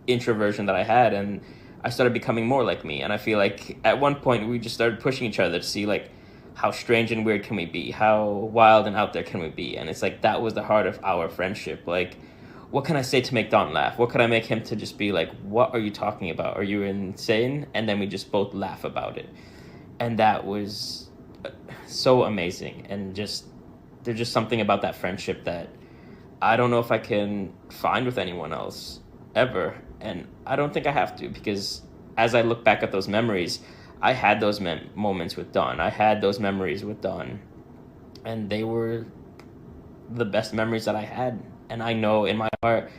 introversion that I had, and I started becoming more like me. And I feel like at one point we just started pushing each other to see like, how strange and weird can we be? How wild and out there can we be? And it's like, that was the heart of our friendship. Like, what can I say to make Don laugh? What could I make him to just be like, what are you talking about? Are you insane? And then we just both laugh about it. And that was so amazing, and just there's just something about that friendship that I don't know if I can find with anyone else ever, and I don't think I have to, because as I look back at those memories, I had those moments with Don. I had those memories with Don, and they were the best memories that I had. And I know in my heart,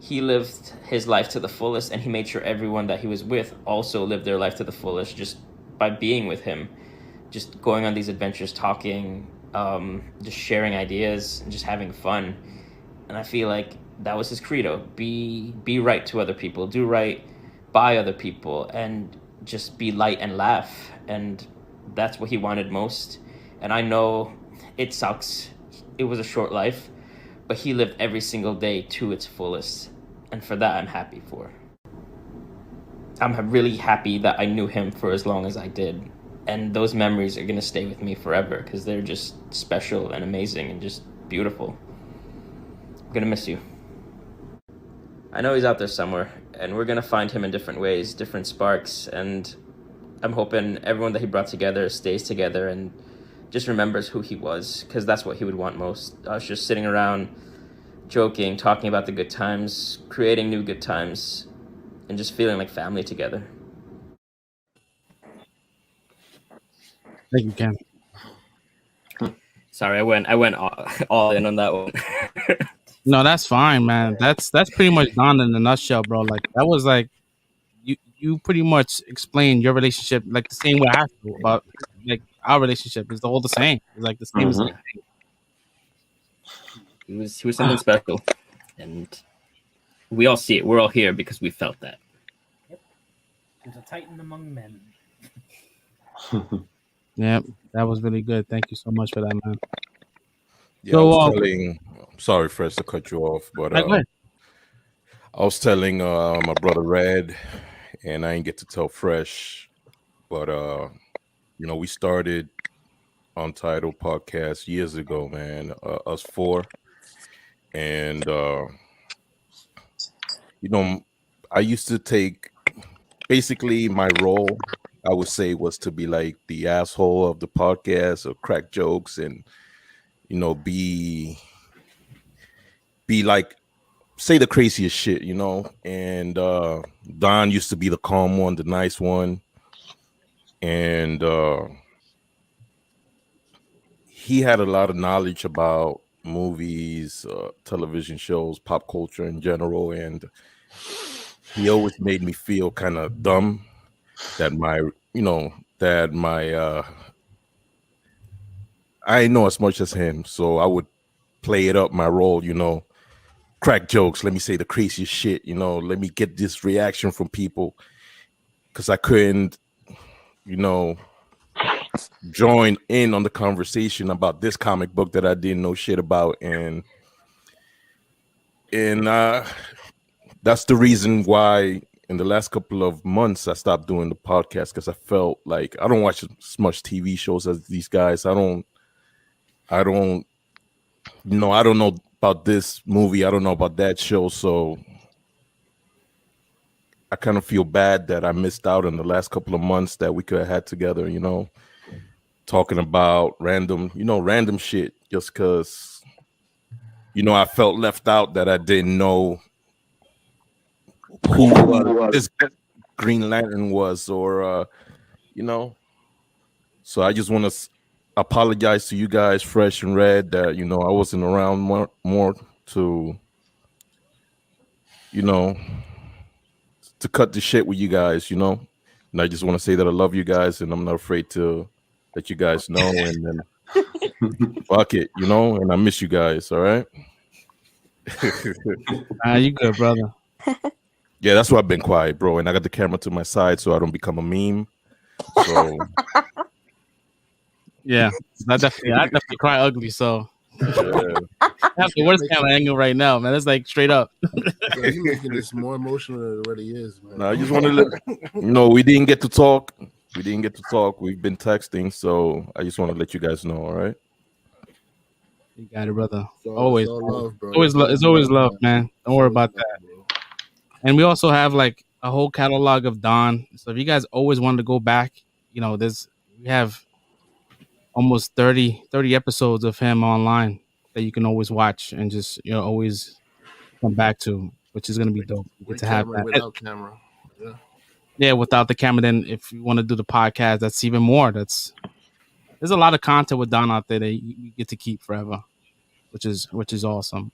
he lived his life to the fullest, and he made sure everyone that he was with also lived their life to the fullest just by being with him, just going on these adventures, talking, just sharing ideas, and just having fun. And I feel like that was his credo: be right to other people, do right by other people, and just be light and laugh. And that's what he wanted most. And I know it sucks. It was a short life, but he lived every single day to its fullest. And for that, I'm happy for. I'm really happy that I knew him for as long as I did. And those memories are going to stay with me forever because they're just special and amazing and just beautiful. I'm going to miss you. I know he's out there somewhere, and we're going to find him in different ways, different sparks. And I'm hoping everyone that he brought together stays together and just remembers who he was, because that's what he would want most. Us just sitting around, joking, talking about the good times, creating new good times, and just feeling like family together. Thank you, Ken. Sorry, I went all in on that one. No, that's fine, man. That's pretty much Don in a nutshell, bro. Like that was like you pretty much explained your relationship like the same way I feel about like our relationship. It's all the same. It's like the same. Mhm. He was something special, and we all see it. We're all here because we felt that. There's a titan among men. Yeah, that was really good. Thank you so much for that, man. Yeah, So, I was telling. Sorry, Fresh, to cut you off, but go ahead. I was telling my brother Red, and I didn't get to tell Fresh, but we started Untitled podcast years ago, man. Us four, and I used to take basically my role. I would say was to be like the asshole of the podcast, or crack jokes, and be like say the craziest shit, and Don used to be the calm one, the nice one, and he had a lot of knowledge about movies, television shows, pop culture in general, and he always made me feel kind of dumb that I know as much as him, so I would play it up my role, crack jokes, let me say the craziest shit, let me get this reaction from people, because I couldn't, join in on the conversation about this comic book that I didn't know shit about, and that's the reason why in the last couple of months I stopped doing the podcast, because I felt like I don't watch as much TV shows as these guys. I don't know about this movie. I don't know about that show. So I kind of feel bad that I missed out on the last couple of months that we could have had together, talking about random shit, just because, I felt left out, that I didn't know who this Green Lantern was, or, so I just want to apologize to you guys, Fresh and Red, that, I wasn't around more to, to cut the shit with you guys, and I just want to say that I love you guys, and I'm not afraid to let you guys know, and then fuck it, and I miss you guys. All right. You good, brother? Yeah, that's why I've been quiet, bro, and I got the camera to my side so I don't become a meme. So yeah, I definitely cry ugly. So yeah. That's the worst camera angle right now, man. It's like straight up. You're making this more emotional than it already is, man. No, I just want to we didn't get to talk. We've been texting, so I just want to let you guys know. All right. You got it, brother. So, always, it's all love, bro. It's always love, man. Don't worry about that. And we also have like a whole catalog of Don. So if you guys always wanted to go back, we have almost 30 episodes of him online that you can always watch and just always come back to, which is gonna be dope. You get With to have camera, that. without camera. Yeah. Yeah, without the camera. Then if you want to do the podcast, that's even more. There's a lot of content with Don out there that you get to keep forever, which is awesome.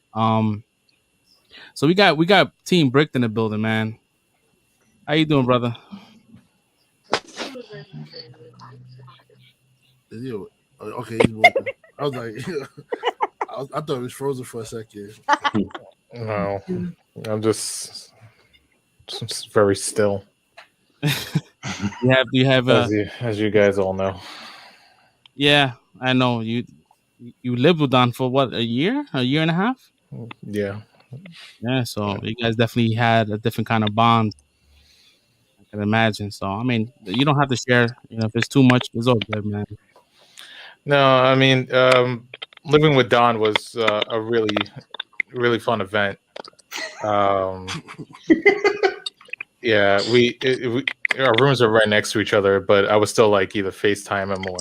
So we got Team Bricked in the building, man. How you doing, brother? Is he? Okay, he's moving. I was like, I thought it was frozen for a second. No, I'm just very still. You have as you guys all know. Yeah, I know you lived with Don for what, a year and a half? Yeah. So you guys definitely had a different kind of bond, I can imagine. So I mean, you don't have to share. If it's too much, it's all good, man. No, I mean, living with Don was a really fun event. Yeah, our rooms are right next to each other, but I was still like either FaceTime him or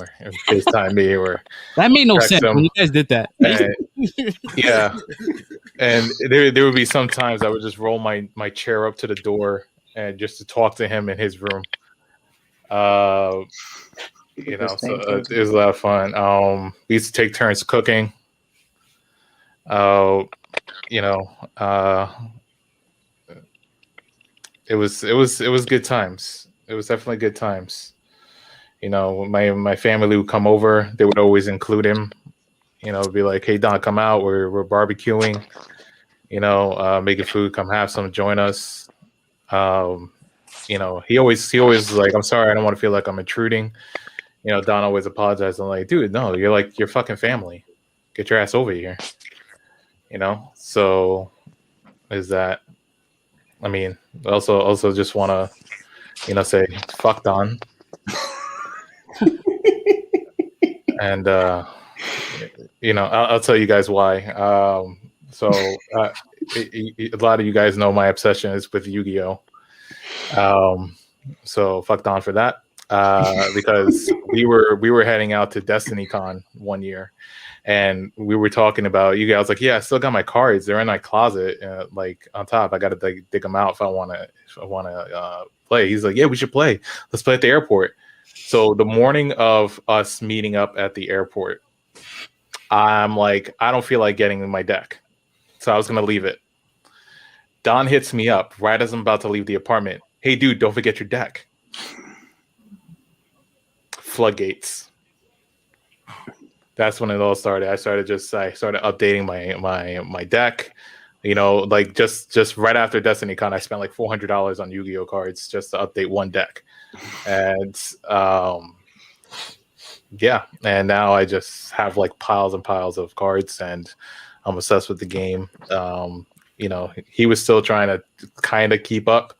FaceTime me or that made no text sense him. when you guys did that. Yeah, and there would be some times I would just roll my chair up to the door and just to talk to him in his room. So it was a lot of fun. We used to take turns cooking. It was good times. It was definitely good times. My family would come over. They would always include him. Be like, "Hey Don, come out. We're barbecuing. Making food. Come have some. Join us." He always like, "I'm sorry, I don't want to feel like I'm intruding." Don always apologized. I'm like, "Dude, no, you're fucking family. Get your ass over here." So is that? I mean, also just want to, say fuck Don. And I'll tell you guys why. A lot of you guys know my obsession is with Yu-Gi-Oh. So fuck Don for that. Because we were heading out to DestinyCon one year, and we were talking about you guys. Like, yeah, I still got my cards. They're in my closet, like on top. I got to dig them out if I want to play. He's like, yeah, we should play. Let's play at the airport. So the morning of us meeting up at the airport, I'm like, I don't feel like getting my deck, so I was gonna leave it. Don hits me up right as I'm about to leave the apartment. Hey, dude, don't forget your deck. Floodgates. That's when it all started. I started updating my deck. Like just right after DestinyCon, I spent like $400 on Yu-Gi-Oh cards just to update one deck. And and now I just have like piles and piles of cards, and I'm obsessed with the game. He was still trying to kind of keep up,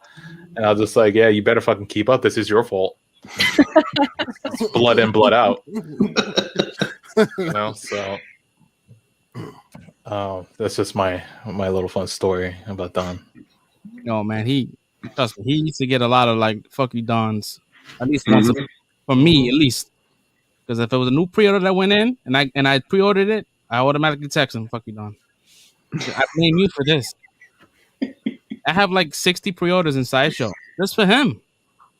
and I was just like, yeah, you better fucking keep up. This is your fault. It's blood in, blood out. That's just my little fun story about Don. No, man, he used to get a lot of like fuck you Dons, at least once for me, at least. Because if it was a new pre-order that went in and I pre-ordered it, I automatically text him, fuck you, Don. I blame you for this. I have like 60 pre-orders in Sideshow just for him.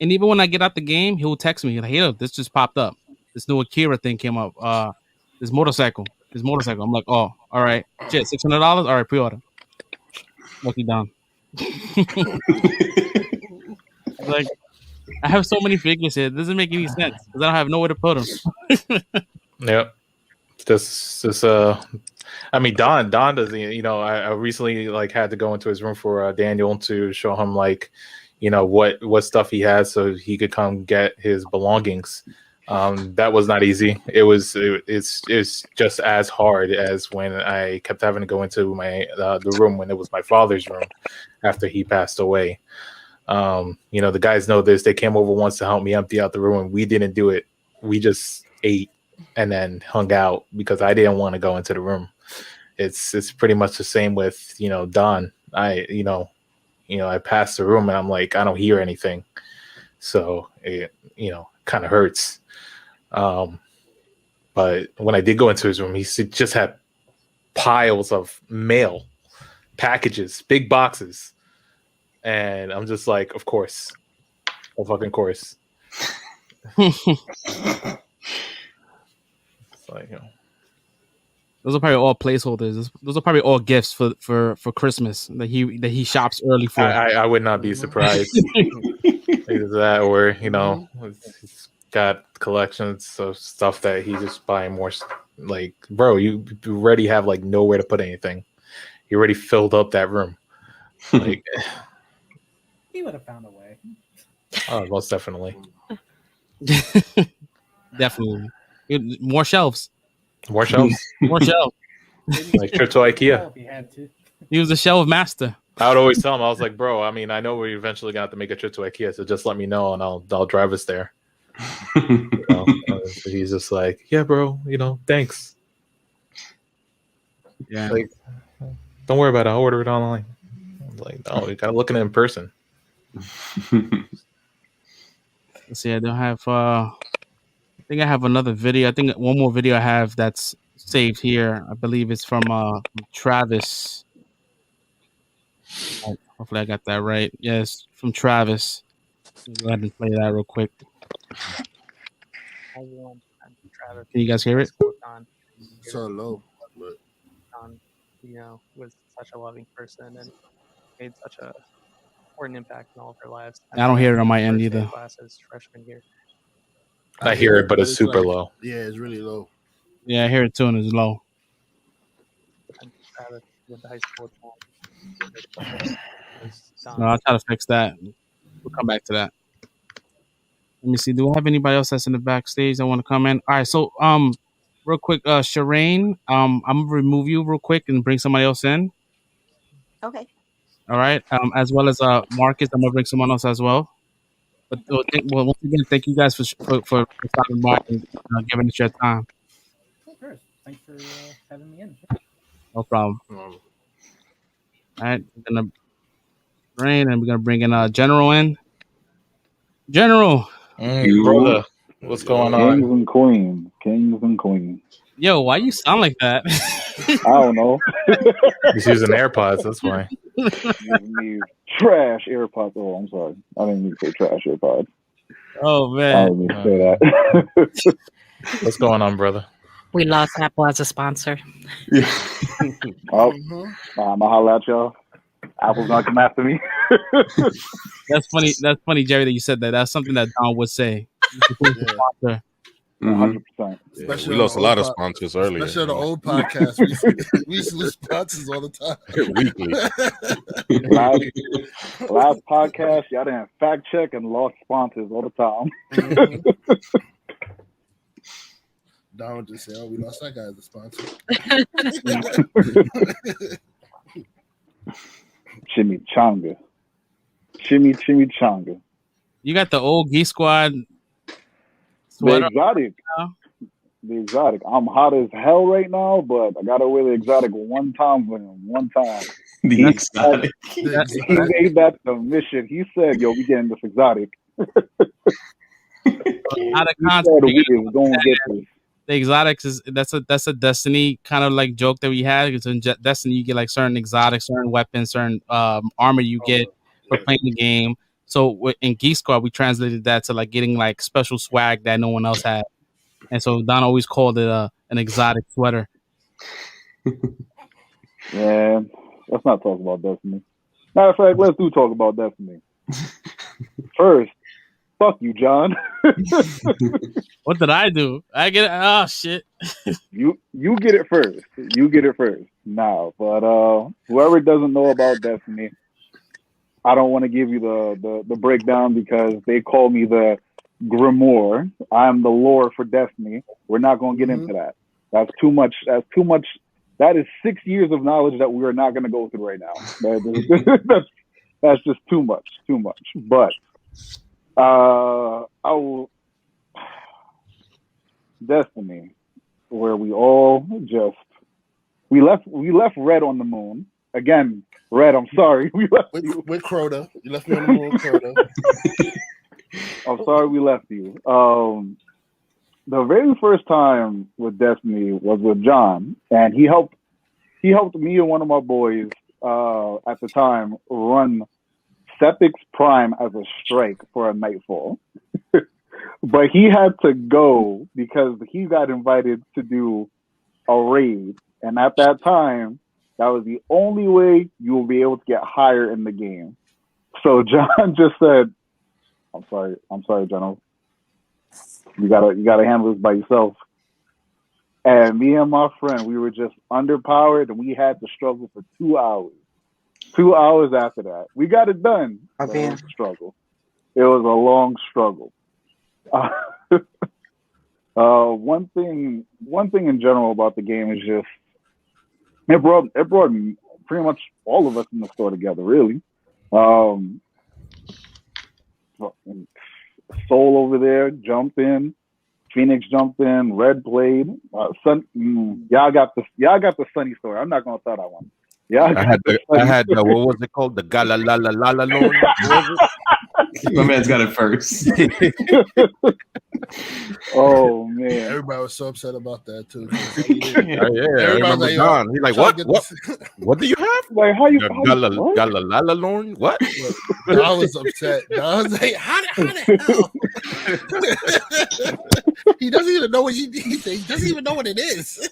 And even when I get out the game, he'll text me like, hey, look, this just popped up. This new Akira thing came up. This motorcycle. I'm like, oh, all right. Shit, $600? All right, pre-order. Lucky Don. Like, I have so many figures here. It doesn't make any sense because I don't have nowhere to put them. Yep. I mean, Don doesn't. I recently like had to go into his room for Daniel to show him like, what stuff he has so he could come get his belongings. That was not easy. It's just as hard as when I kept having to go into my the room when it was my father's room after he passed away. The guys know this. They came over once to help me empty out the room, and we didn't do it. We just ate and then hung out because I didn't want to go into the room. It's pretty much the same with Don. I passed the room and I'm like, I don't hear anything, so it kind of hurts. But when I did go into his room, he just had piles of mail, packages, big boxes. And I'm just like, of course. Of fucking course. It's like, you know. Those are probably all placeholders. Those are probably all gifts for Christmas that he shops early for. I would not be surprised. Either that or, you know, he's got collections of stuff that he just buying more. Like, bro, you already have like nowhere to put anything. You already filled up that room. Like, He would have found a way. oh, most definitely. Definitely. More shelves. More shelves. More shelves. Like trip to IKEA. If he had to. He was a shelf master. I would always tell him, I was like, bro, I mean, I know we're eventually gonna have to make a trip to IKEA, so just let me know and I'll drive us there. You know, he's just like, yeah, bro, you know, thanks. Yeah. Like, don't worry about it. I'll order it online. I'm like, no, you gotta look at it in person. Let's see. I don't have. I think I have another video. I think one more video I have that's saved here. I believe it's from Travis. Hopefully I got that right. Yes, from Travis. Go ahead and play that real quick. Can you guys hear it? So low, but you know, was such a loving person and made such a important impact in all of our lives. I don't hear it on my end First day either. of classes freshman year. I hear it, but it's super like, low. Yeah, it's really low. Yeah, I hear it too, and it's low. And Travis with the high school time. No, I'll try to fix that. We'll come back to that. Let me see. Do I have anybody else that's in the backstage that want to come in? All right. So, real quick, Shireen, I'm gonna remove you real quick and bring somebody else in. Okay. All right. As well as Marcus, I'm gonna bring someone else as well. But once again, thank you guys for stopping by and giving us your time. Of course. Thanks for having me in. No problem. All right. We're gonna rain and we're gonna bring in General in. General. Brother, what's going on? Kings and queens. Kings and queens. Yo, why you sound like that? I don't know. He's using AirPods, that's why. Using trash AirPods. Oh, I'm sorry. I didn't mean to say trash AirPods. Oh, man. I didn't mean to say that. What's going on, brother? We lost Apple as a sponsor. Oh, I'm gonna holler at y'all. Apple's not come after me. That's funny. That's funny, Jerry, that you said that. That's something that Don would say. 100%. Yeah, we lost a lot of sponsors earlier. Especially on the old podcast. We used to lose sponsors all the time. Weekly. Last podcast, y'all didn't fact check and lost sponsors all the time. Don would just say, "Oh, we lost that guy as a sponsor." Chimichanga. Chimichanga. You got the old Geek Squad The sweater. exotic. The exotic. I'm hot as hell right now, but I gotta wear the exotic one time for him. One time. The exotic. He made that the mission. He said, "Yo, we getting this exotic." Out of context, the exotics is that's a Destiny kind of like joke that we had. Because in Destiny, you get like certain exotics, certain weapons, certain armor you get for playing the game. So in Geek Squad, we translated that to like getting like special swag that no one else had. And so Don always called it an exotic sweater. Yeah, let's not talk about Destiny. Matter of fact, let's do talk about Destiny. First, fuck you, John. What did I do? I get it. Oh shit. You get it first. You get it first. Now, but whoever doesn't know about Destiny, I don't want to give you the breakdown because they call me the Grimoire. I'm the lore for Destiny. We're not going to get into that. That's too much. That is 6 years of knowledge that we are not going to go through right now. That's just too much. But I will Destiny, where we all just we left Red on the moon again. Red, I'm sorry, we left you with Crota. You left me on the moon, Crota. I'm sorry we left you. the very first time with Destiny was with John, and he helped me and one of my boys at the time run Septic's Prime as a strike for a Nightfall. But he had to go because he got invited to do a raid, and at that time, that was the only way you will be able to get higher in the game. So John just said, I'm sorry, General. You gotta handle this by yourself. And me and my friend, we were just underpowered, and we had to struggle for 2 hours. 2 hours after that, we got it done. But it was a struggle. It was a long struggle. One thing in general about the game is just it brought pretty much all of us in the store together. Really, Soul over there jumped in, Phoenix jumped in, Red played. Y'all got the Sunny story. I'm not gonna tell that one. Yeah, I had what was it called? The Gala La La La La Lord. My man's got it first. Oh man, everybody was so upset about that too. I remember like, Don. He's like, what? What do you have? Like, how you Gala La La Lord? What? I was upset. I was like, how the hell? He doesn't even know what he doesn't even know what it is.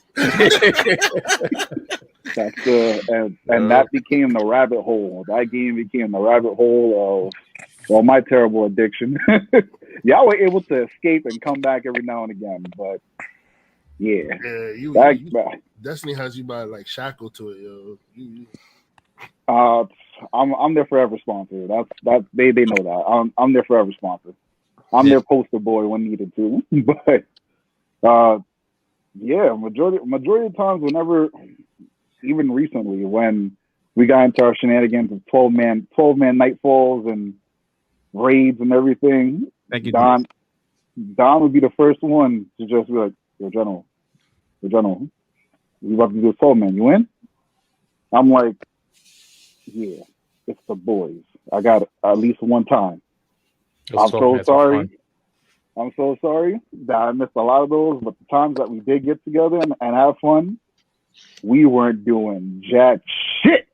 That's and that became the rabbit hole. That game became the rabbit hole of my terrible addiction. Y'all were able to escape and come back every now and again, but yeah, Destiny has you by like shackled to it, yo. I'm their forever sponsor. That's they know that. I'm their forever sponsor. I'm their poster boy when needed to. But yeah, majority of times, whenever, even recently, when we got into our shenanigans of 12-man nightfalls and raids and everything, Don would be the first one to just be like, Yo, General, we about to do a 12-man. You in? I'm like, yeah, it's the boys. I got it at least one time. I'm so sorry. I'm so sorry that I missed a lot of those, but the times that we did get together and have fun, we weren't doing jack shit.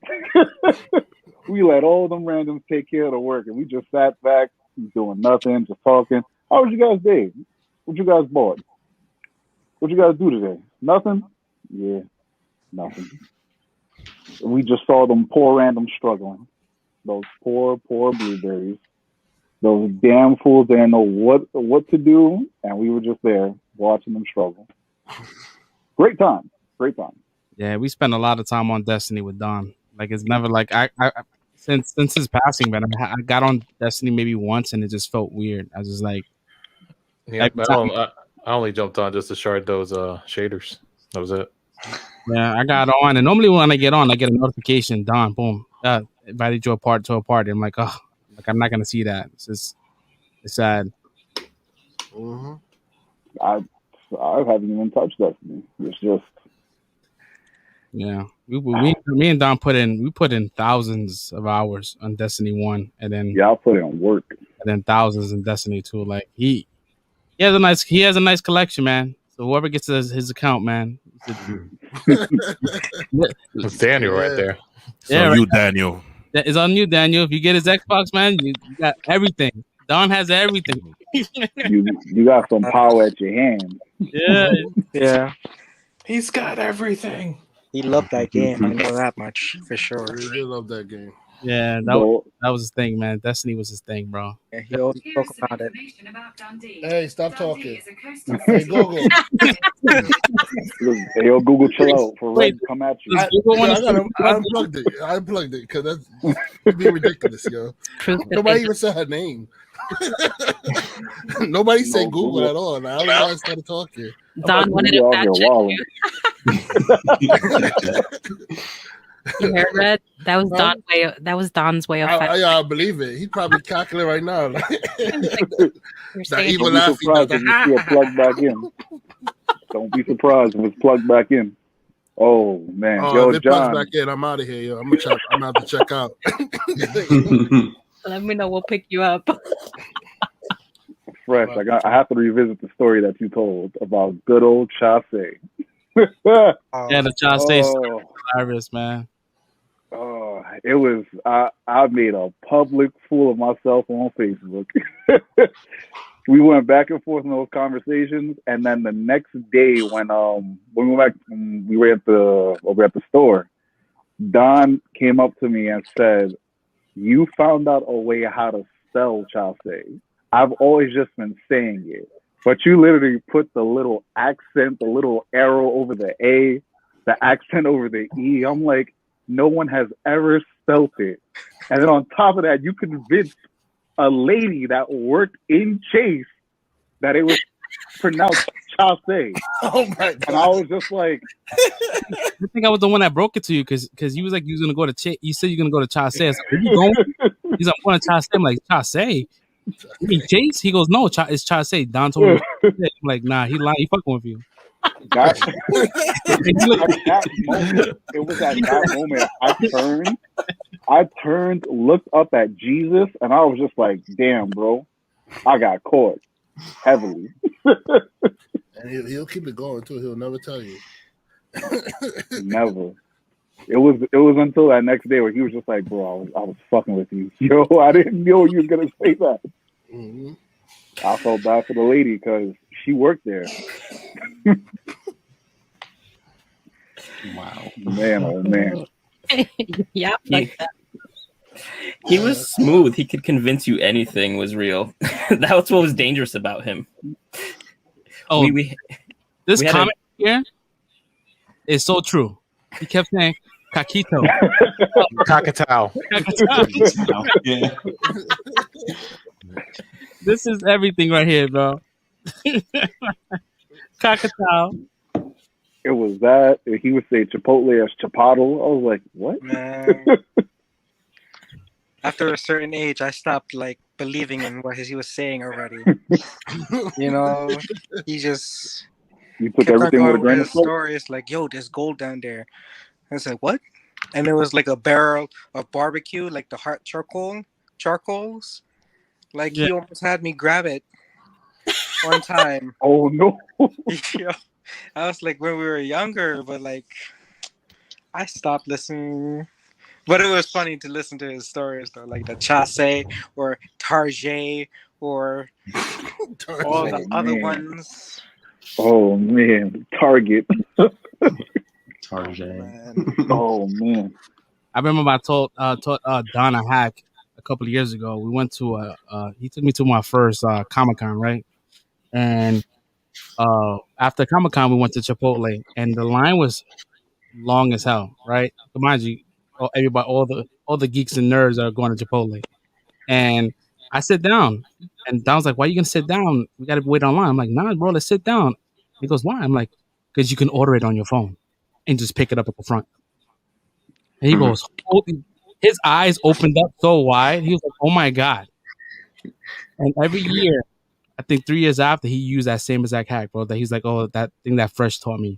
We let all them randoms take care of the work, and we just sat back doing nothing, just talking. How was you guys' day? What you guys bought? What you guys do today? Nothing? Yeah, nothing. We just saw them poor randoms struggling. Those poor blueberries. Those damn fools didn't know what to do, and we were just there watching them struggle. Great time. Yeah, we spent a lot of time on Destiny with Don. Like, it's never like I since his passing, man. I got on Destiny maybe once, and it just felt weird. I was just like, yeah, I only jumped on just to shard those shaders. That was it. Yeah, I got on, and normally when I get on, I get a notification. Don, boom, invited you to a party. I'm like, oh, like I'm not gonna see that. It's sad. Mm-hmm. I haven't even touched Destiny. It's just. Yeah, me and Don put in thousands of hours on Destiny 1, and then I'll put in work, and then thousands in Destiny 2. Like he has a nice collection, man. So whoever gets his account, man, it's Daniel right there. So you, Daniel, it's on you, Daniel. If you get his Xbox, man, you got everything. Don has everything. you got some power at your hand. Yeah. He's got everything. He loved that game. I know that much for sure. He did love that game. Yeah, that was his thing, man. Destiny was his thing, bro. Yeah, he always spoke about it. Hey, stop talking. Hey, Google. Hey, yo, Google, chill out for Red to come at you. I unplugged it because that's being ridiculous, yo. Nobody even said her name. Nobody said Google at all. I don't know why I started talking. Don wanted to fact check you. You heard Red? That was Don's way. That was Don's way of. I believe it. He's probably calculating right now. That evil laugh. Plug back in. Don't be surprised when it's plugged back in. Oh man, if it plugs back in, I'm out of here, yo. I'm out to check out. Let me know. We'll pick you up. fresh. I have to revisit the story that you told about good old Chase. Yeah, the child stays hilarious, man. Oh, it was. I made a public fool of myself on Facebook. We went back and forth in those conversations, and then the next day when we went back, we were at the store. Don came up to me and said, "You found out a way how to spell Chase. I've always just been saying it, but you literally put the little accent, the little arrow over the A, the accent over the E." I'm like, no one has ever spelt it. And then on top of that, you convinced a lady that worked in Chase that it was pronounced Chase. Oh my god! And I was just like, I think I was the one that broke it to you because you was like you was gonna go to Chase. You said you're gonna go to Chase. I was like, where you going? He's like, I'm going to Chase. I'm like, Chase? You mean Chase? He goes, no, it's Chase. Don told me. I'm like, nah, he lied. He fucking with you. That, it was at that moment I turned, looked up at Jesus, and I was just like, damn, bro, I got caught heavily. And he'll keep it going too. He'll never tell you. Never. It was until that next day where he was just like, bro, I was fucking with you. Yo, I didn't know you were gonna say that. Mm-hmm. I felt bad for the lady because she worked there. Wow. Man, oh man. Yeah, like that. He was smooth. He could convince you anything was real. That was what was dangerous about him. Oh, this we had comment here is so true. He kept saying Kakito. Kakatao. Yeah. This is everything right here, bro. Kakatao. It was that. He would say Chipotle as Chipotle. I was like, what? Man. After a certain age, I stopped like believing in what he was saying already. You know, he just You took kept on everything with a going grain with of his salt? story. It's like, yo, there's gold down there. I was like, what? And it was like a barrel of barbecue, like the hot charcoals. Like he almost had me grab it one time. Oh no. Yeah. I was like when we were younger, but like I stopped listening. But it was funny to listen to his stories though, like the Chase or Tarjay or all the other ones. Oh man, Target. Tarjay. Oh man. I remember I told Don a hack a couple of years ago. We went to he took me to my first Comic-Con, right? And after Comic-Con, we went to Chipotle, and the line was long as hell, right? But mind you, everybody, all the geeks and nerds are going to Chipotle, and I sit down, and Don's like, "Why are you gonna sit down? We gotta wait online." I'm like, "Nah, bro, let's sit down." He goes, "Why?" I'm like, "Because you can order it on your phone and just pick it up at the front." And he goes, his eyes opened up so wide. He was like, "Oh my god!" And every year, I think 3 years after, he used that same exact hack, bro. That he's like, "Oh, that thing that Fresh taught me."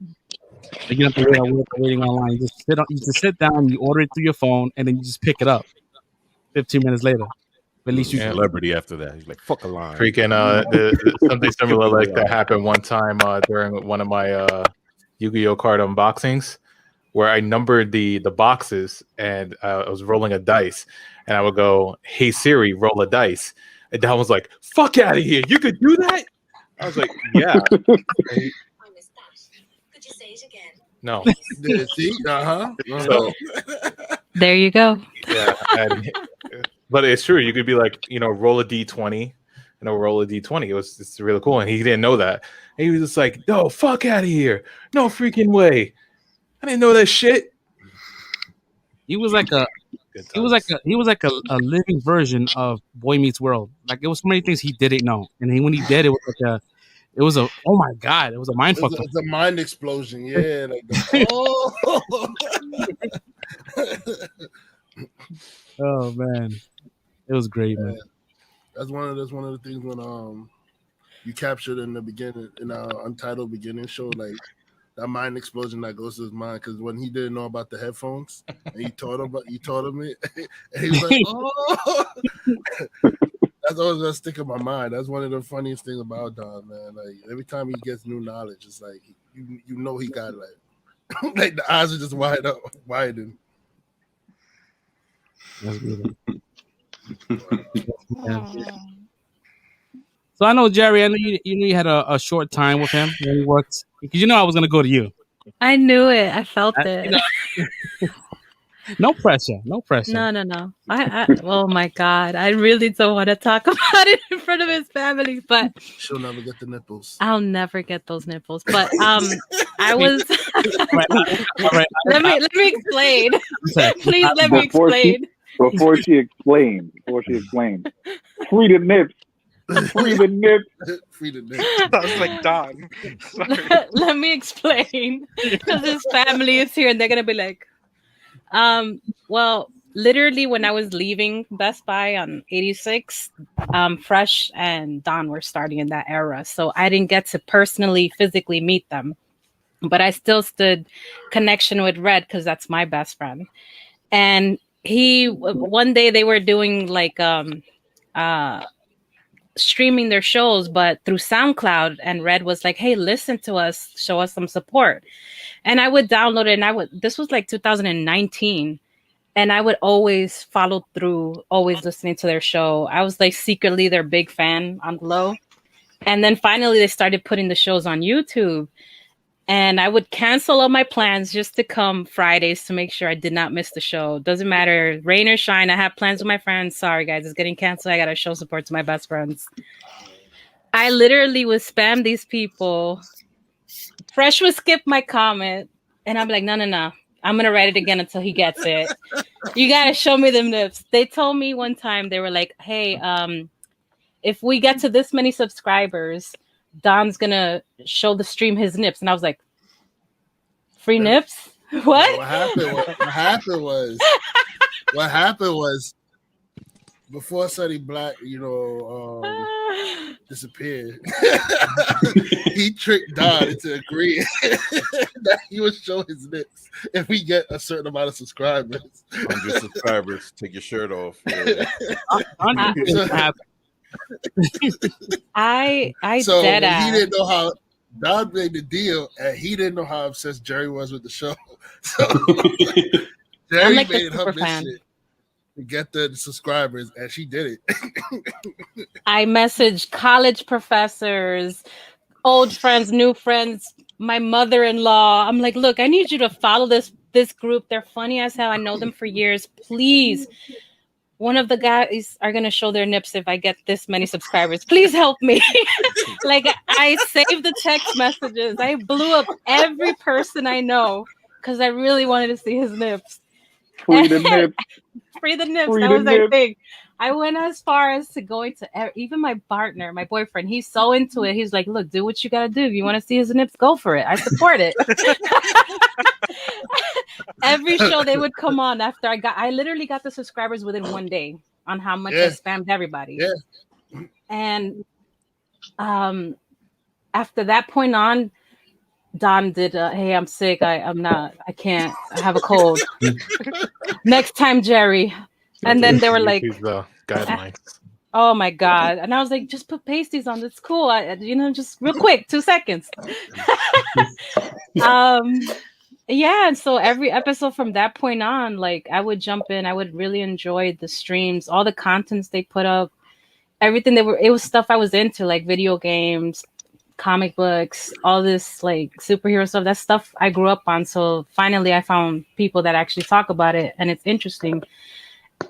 Like, you don't have to wait waiting online. You just sit down, you order it through your phone, and then you just pick it up 15 minutes later. But at least you celebrity after that. He's like, fuck a line. Freaking something similar like that happened one time during one of my Yu-Gi-Oh card unboxings, where I numbered the boxes and I was rolling a dice, and I would go, "Hey Siri, roll a dice," and Don was like, "Fuck out of here! You could do that?" I was like, "Yeah." No. See? So, There you go. yeah, but it's true. You could be like, roll a d20, roll a d20. It's really cool, and he didn't know that. And he was just like, "No, fuck out of here! No freaking way! I didn't know that shit." He was like a living version of Boy Meets World. Like, it was so many things he didn't know, and when he did, it was a oh my god, it was a mind fuck. It's a mind explosion, yeah. Like Oh man, it was great, man. That's one of the things when you captured in the beginning in our Untitled beginning show, like that mind explosion that goes to his mind, because when he didn't know about the headphones and you taught him it, and he was like, "Oh." That's always gonna stick in my mind. That's one of the funniest things about Don, man. Like every time he gets new knowledge, it's like you know he got like like the eyes are just widen. That's good. So I know Jerry. I know you had a short time with him when he worked because you know I was gonna go to you. I knew it. I felt it. No pressure. No pressure. No. Oh my God. I really don't want to talk about it in front of his family, but She'll never get the nipples. I'll never get those nipples. But I was. All right. Let me explain. Please let me explain. Before she explains, free the nips. Free the nips. Free the nips. Sounds like Don. Let me explain because his family is here and they're gonna be like, well, literally when I was leaving Best Buy on 86, Fresh and Don were starting in that era, so I didn't get to personally physically meet them, but I still stood connection with Red because that's my best friend. And one day they were doing like streaming their shows, but through SoundCloud, and Red was like, hey, listen to us, show us some support. And I would download it, and this was like 2019, and I would always follow through, always listening to their show. I was like secretly their big fan on the low. And then finally they started putting the shows on YouTube, and I would cancel all my plans just to come Fridays to make sure I did not miss the show. Doesn't matter, rain or shine, I have plans with my friends. Sorry guys, it's getting canceled. I gotta show support to my best friends. I literally would spam these people. Fresh would skip my comment, and I'm like, no. I'm gonna write it again until he gets it. You gotta show me them nips. They told me one time, they were like, hey, if we get to this many subscribers, Don's gonna show the stream his nips. And I was like, free nips? What? What happened was before Sonny Black, disappeared. He tricked Don into agreeing that he would show his nips if we get a certain amount of subscribers. 100 subscribers, take your shirt off. Yeah. So dead he didn't know how Don made the deal, and he didn't know how obsessed Jerry was with the show. So Jerry like made her miss it to get the subscribers, and she did it. I messaged college professors, old friends, new friends, my mother-in-law. I'm like, look, I need you to follow this group. They're funny as hell. I know them for years. Please. One of the guys are going to show their nips if I get this many subscribers. Please help me. Like, I saved the text messages. I blew up every person I know because I really wanted to see his nips. Free the nips. Free the nips. Free That the was our nips. thing. I went as far as to going to even my partner, my boyfriend. He's so into it. He's like, look, do what you got to do. If you want to see his nips, go for it. I support it. Every show they would come on after I literally got the subscribers within one day on how much I spammed everybody. Yeah. And after that point on, Don did hey, I'm sick. I can't. I have a cold. Next time, Jerry. And then they were like, guidelines. Oh my God. And I was like, just put pasties on. It's cool. Just real quick, 2 seconds. Yeah, and so every episode from that point on, like I would jump in. I would really enjoy the streams, all the contents they put up, everything it was stuff I was into, like video games, comic books, all this like superhero stuff. That's stuff I grew up on. So finally I found people that actually talk about it, and it's interesting.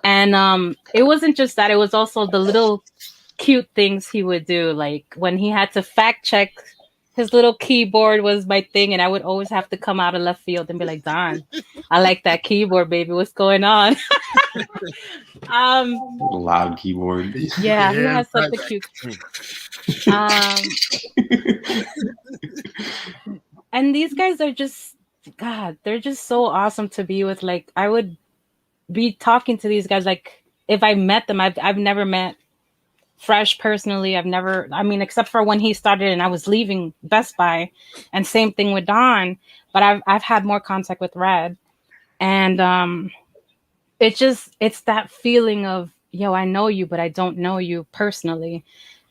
And it wasn't just that, it was also the little cute things he would do, like when he had to fact check. His little keyboard was my thing, and I would always have to come out of left field and be like, Don, I like that keyboard, baby. What's going on? Loud keyboard. Yeah, he has such a cute. And these guys are just, God, they're just so awesome to be with. Like, I would be talking to these guys, like, if I met them, I've never met Fresh personally. Except for when he started and I was leaving Best Buy, and same thing with Don, but I've had more contact with Red, and it's that feeling of yo, I know you, but I don't know you personally.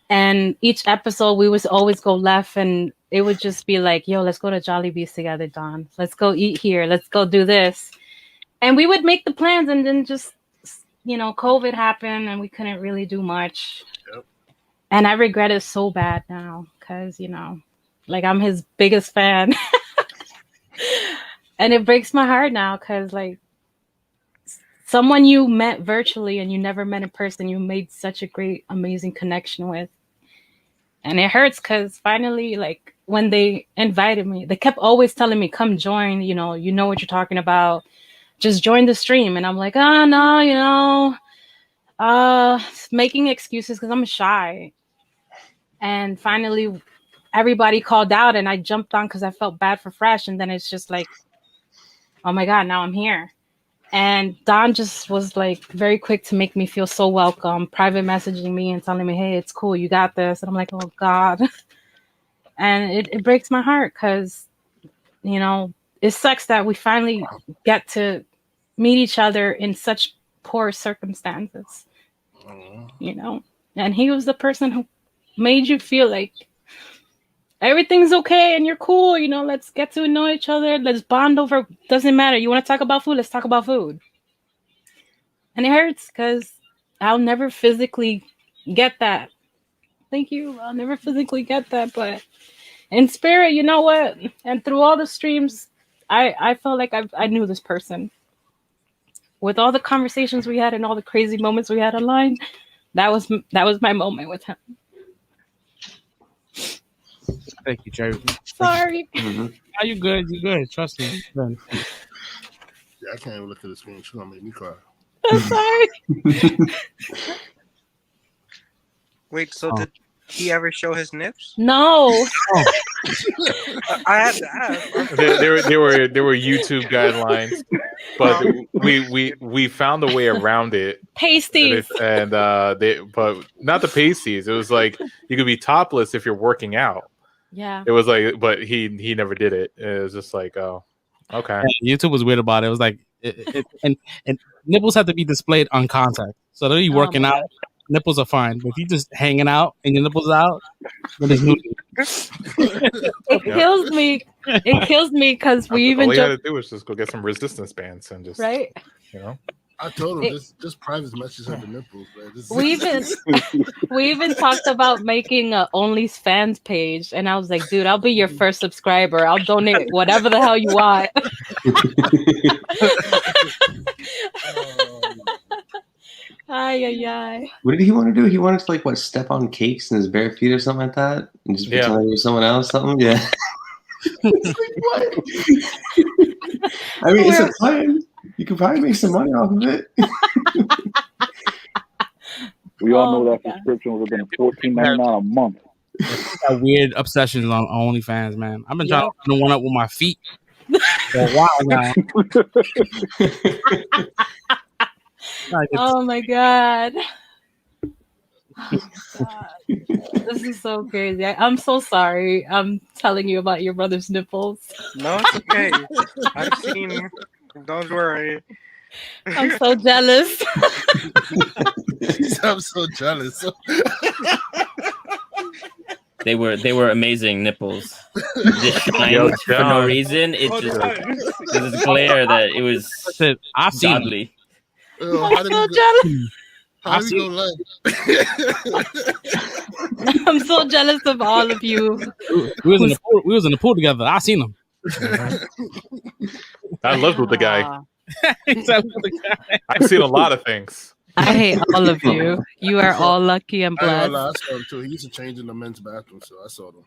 And each episode, we would always go left, and it would just be like, yo, let's go to Jollibee's together, Don. Let's go eat here. Let's go do this. And we would make the plans, and then just, COVID happened, and we couldn't really do much. Yep. And I regret it so bad now because, like, I'm his biggest fan. And it breaks my heart now because, like, someone you met virtually and you never met in person, you made such a great, amazing connection with. And it hurts because finally, like, when they invited me, they kept always telling me, come join, you know what you're talking about. Just join the stream. And I'm like, oh, no, making excuses because I'm shy. And finally, everybody called out and I jumped on because I felt bad for Fresh. And then it's just like, oh, my God, now I'm here. And Don just was like very quick to make me feel so welcome, private messaging me and telling me, hey, it's cool, you got this. And I'm like, oh, God. And it breaks my heart because, it sucks that we finally get to meet each other in such poor circumstances, And he was the person who made you feel like everything's okay and you're cool, let's get to know each other. Let's bond over, doesn't matter. You want to talk about food? Let's talk about food. And it hurts because I'll never physically get that. Thank you. I'll never physically get that. But in spirit, you know what? And through all the streams, I felt like I knew this person. With all the conversations we had and all the crazy moments we had online, that was my moment with him. Thank you, Jerry. Sorry. Mm-hmm. Are you good? You good? Trust me. Yeah, I can't even look at the screen. She's gonna make me cry. I'm sorry. Wait, so did he ever show his nips? No. I had to ask. There were YouTube guidelines, but we found a way around it. Pasties. But not the pasties. It was like you could be topless if you're working out. Yeah. It was like, but he never did it. It was just like, oh, okay. Yeah, YouTube was weird about it. It was like, and nipples have to be displayed on contact. So they're you working out. Nipples are fine, but if you just hanging out and your nipples out, then it's nudity. It kills me. It kills me because we even all you had to do was just go get some resistance bands and just right. I told him just private messages have the nipples, man. We even talked about making a OnlyFans page, and I was like, dude, I'll be your first subscriber. I'll donate whatever the hell you want. Ay. What did he want to do? He wanted to step on cakes in his bare feet or something like that, and just pretend he was someone else. Something, yeah. What? I mean, it's a plan. You could probably make some money off of it. We all know that subscription was been $14.99 a month. Got weird obsessions on OnlyFans, man. I've been trying to find one up with my feet for a while now. Oh my God. This is so crazy. I'm so sorry. I'm telling you about your brother's nipples. No, it's okay. I've seen. Don't worry. I'm so jealous. I'm so jealous. They were amazing nipples. Just shined for no reason. It just this glare that it was godly. I'm so jealous. How did you go I'm so jealous of all of you. We was in the pool together. I seen them. I lived with the guy. I've seen a lot of things. I hate all of you. You are all lucky and blessed. I saw him too. He used to change in the men's bathroom, so I saw them.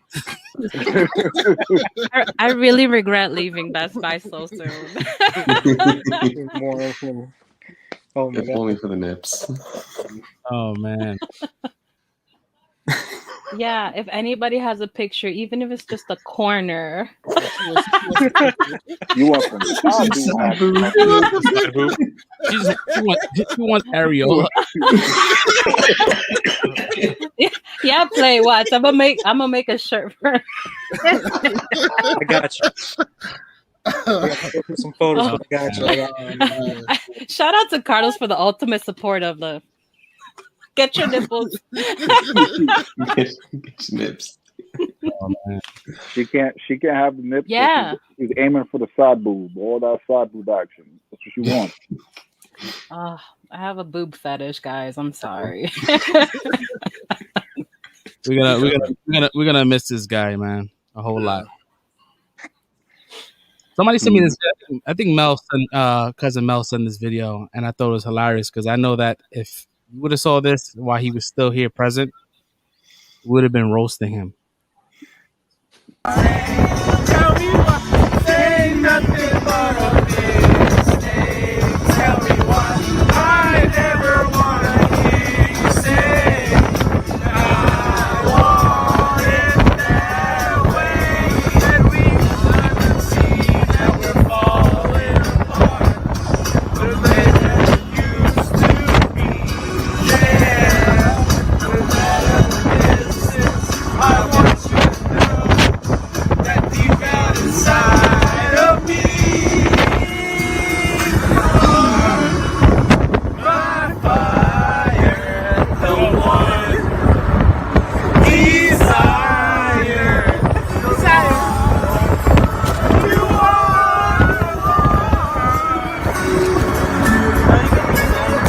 I really regret leaving Best Buy so soon. Oh my God. Only for the nips. Oh man. Yeah, if anybody has a picture, even if it's just a corner. You want some side boob? She wants areola. Yeah, play. Watch. I'm gonna make a shirt for her. I got you. Some photos. I got you. Shout out to Carlos for the ultimate support of the Get your nipples. Get nips. Oh, man. She can't have the nips. So Yeah. she's aiming for the side boob, all that side boob action. That's what she wants. I have a boob fetish, guys. I'm sorry. We're gonna miss this guy, man, a whole lot. Somebody sent me this. I think cousin Mel sent this video, and I thought it was hilarious because I know that if you would have saw this while he was still here present, we would have been roasting him. Tell me why, say nothing but a mistake. Tell me why, I never wanna hear you say I want it that way. And we couldn't see that we're falling apart. The legend used to be there. No matter the distance, I want you to know that deep down inside of me, you're my fire, the one desire,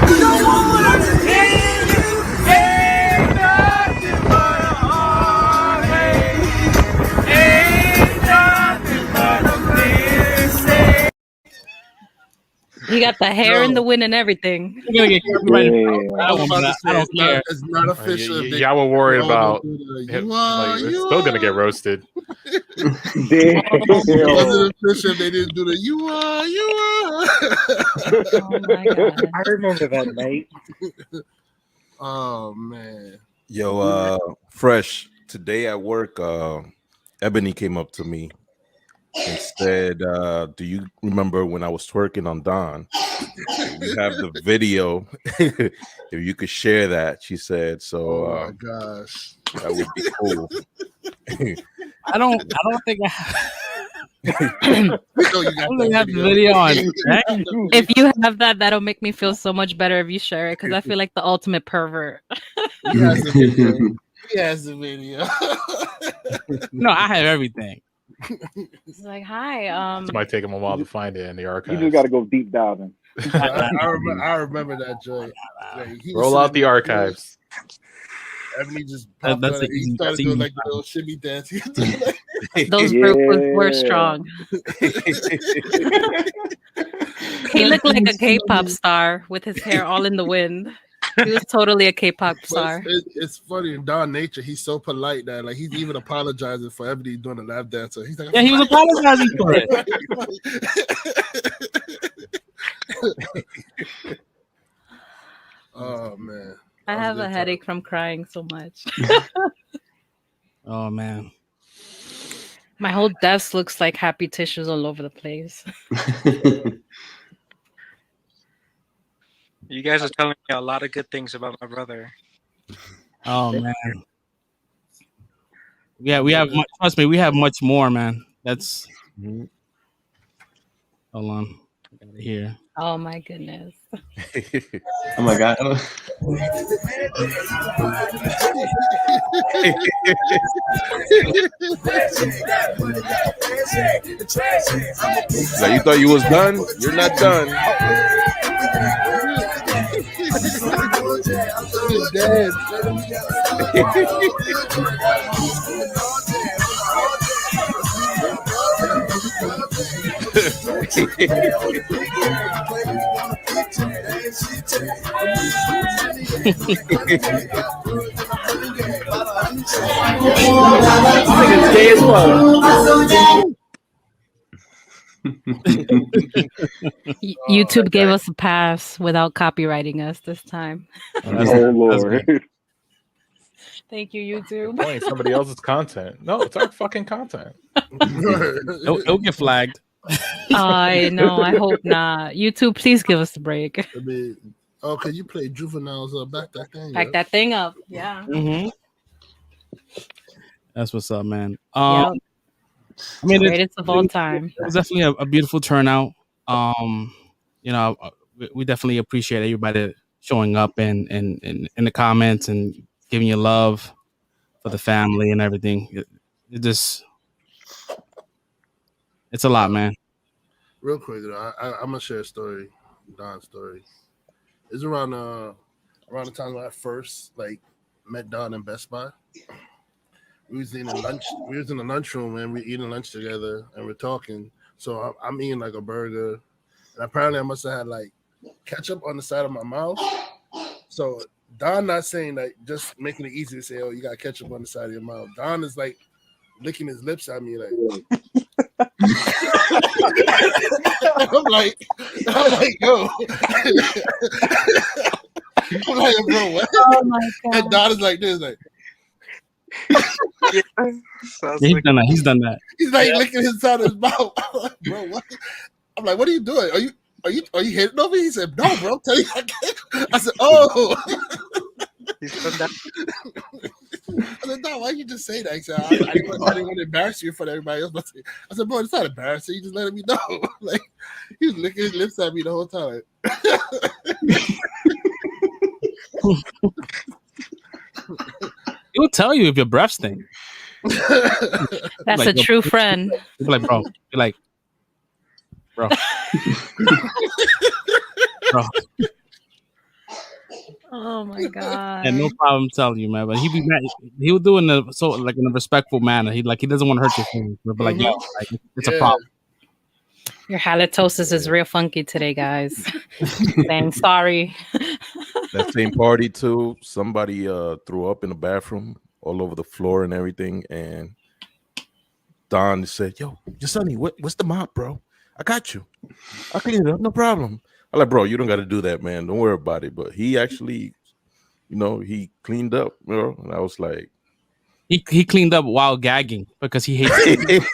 you don't wanna hear you say nothing but a heartache. Ain't nothing but a mistake. You got the hair in the wind and everything. You're gonna get copyrighted. I was about to say, I don't care. It's not official. if they- Y'all were worried they all about do the, him, you are, like, it's you still gonna are. get roasted. It wasn't official if they didn't do the you are, you are. Oh my god. I remember that night. Oh man. Yo, Fresh, today at work, Ebony came up to me and said, do you remember when I was twerking on Don? You have the video. If you could share that, she said. So Oh my gosh. that would be cool. I don't think I We know you got don't think I that have the video on. If you have that, that'll make me feel so much better if you share it because I feel like the ultimate pervert. He has the video. He has the video. No, I have everything. It's like, hi. It might take him a while to find it in the You archives. just got to go deep diving. I remember that joint. Like, he was Roll out sitting the there, archives. Ebony just popped That's out a and he easy- started that's doing easy like the little shimmy dance. He was doing like- Those vocals were strong. He looked like a K-pop star with his hair all in the wind. He was totally a K-pop But star. it's funny in Don nature. He's so polite that like he's even apologizing for Ebony doing a lap dance. So he's like, Yeah, he was apologizing for it. Oh man. I have a headache from crying so much. Oh man. My whole desk looks like happy tissues all over the place. You guys are telling me a lot of good things about my brother. Oh man. Yeah, we have much, trust me, we have much more, man. That's hold on. I got it here. Oh my goodness. Oh my god. Now you thought you was done? You're not done. He's dead. YouTube gave us a pass without copywriting us this time. Oh Lord. Thank you, YouTube. Point somebody else's content. No, it's our fucking content. It'll get flagged. I know. I hope not. YouTube, please give us a break. I mean, oh, can you play juveniles? Back that thing. Pack that thing up. Yeah. Mm-hmm. That's what's up, man. Yep. I mean, Greatest of all time. It was definitely a beautiful turnout. You know, we definitely appreciate everybody that showing up and in the comments and giving you love for the family and everything. It just, it's a lot, man. Real quick, I'm gonna share a story, Don's story. It's around the time when I first met Don in Best Buy. We was in the lunchroom and we eating lunch together and we're talking. So I'm eating like a burger, and apparently I must have had like ketchup on the side of my mouth. So Don not saying that, just making it easy to say, "Oh, you got ketchup on the side of your mouth." Don is like licking his lips at me, like. I'm like, yo. I'm like, bro, what? Oh my God. And Don is like this, like. He's done that. He's like licking his side of his mouth. I'm like, bro, what? I'm like, what are you doing? Are you hitting on me? He said, no, bro. I'm telling you, I can't. I said, oh. He's done that. I said, no, why you just say that? He said, I didn't want to embarrass you in front of everybody else. But I said, bro, it's not embarrassing. You just letting me know. Like, he was licking his lips at me the whole time. He'll tell you if your breath stink. That's like, a true friend. You're like, bro. You're like, bro. Bro. Oh my God. And no problem telling you, man. But he be mad. He would do it in a in a respectful manner. He doesn't want to hurt your feelings. But like, yo, like, it's a problem. Your halitosis is real funky today, guys. Saying sorry. That same party too, somebody threw up in the bathroom all over the floor and everything, and Don said, yo, Sonny, what's the mop, bro? I got you. I'll clean it up, no problem. I'm like, bro, you don't got to do that, man. Don't worry about it. But he actually, he cleaned up, and I was like, he cleaned up while gagging because he hates it.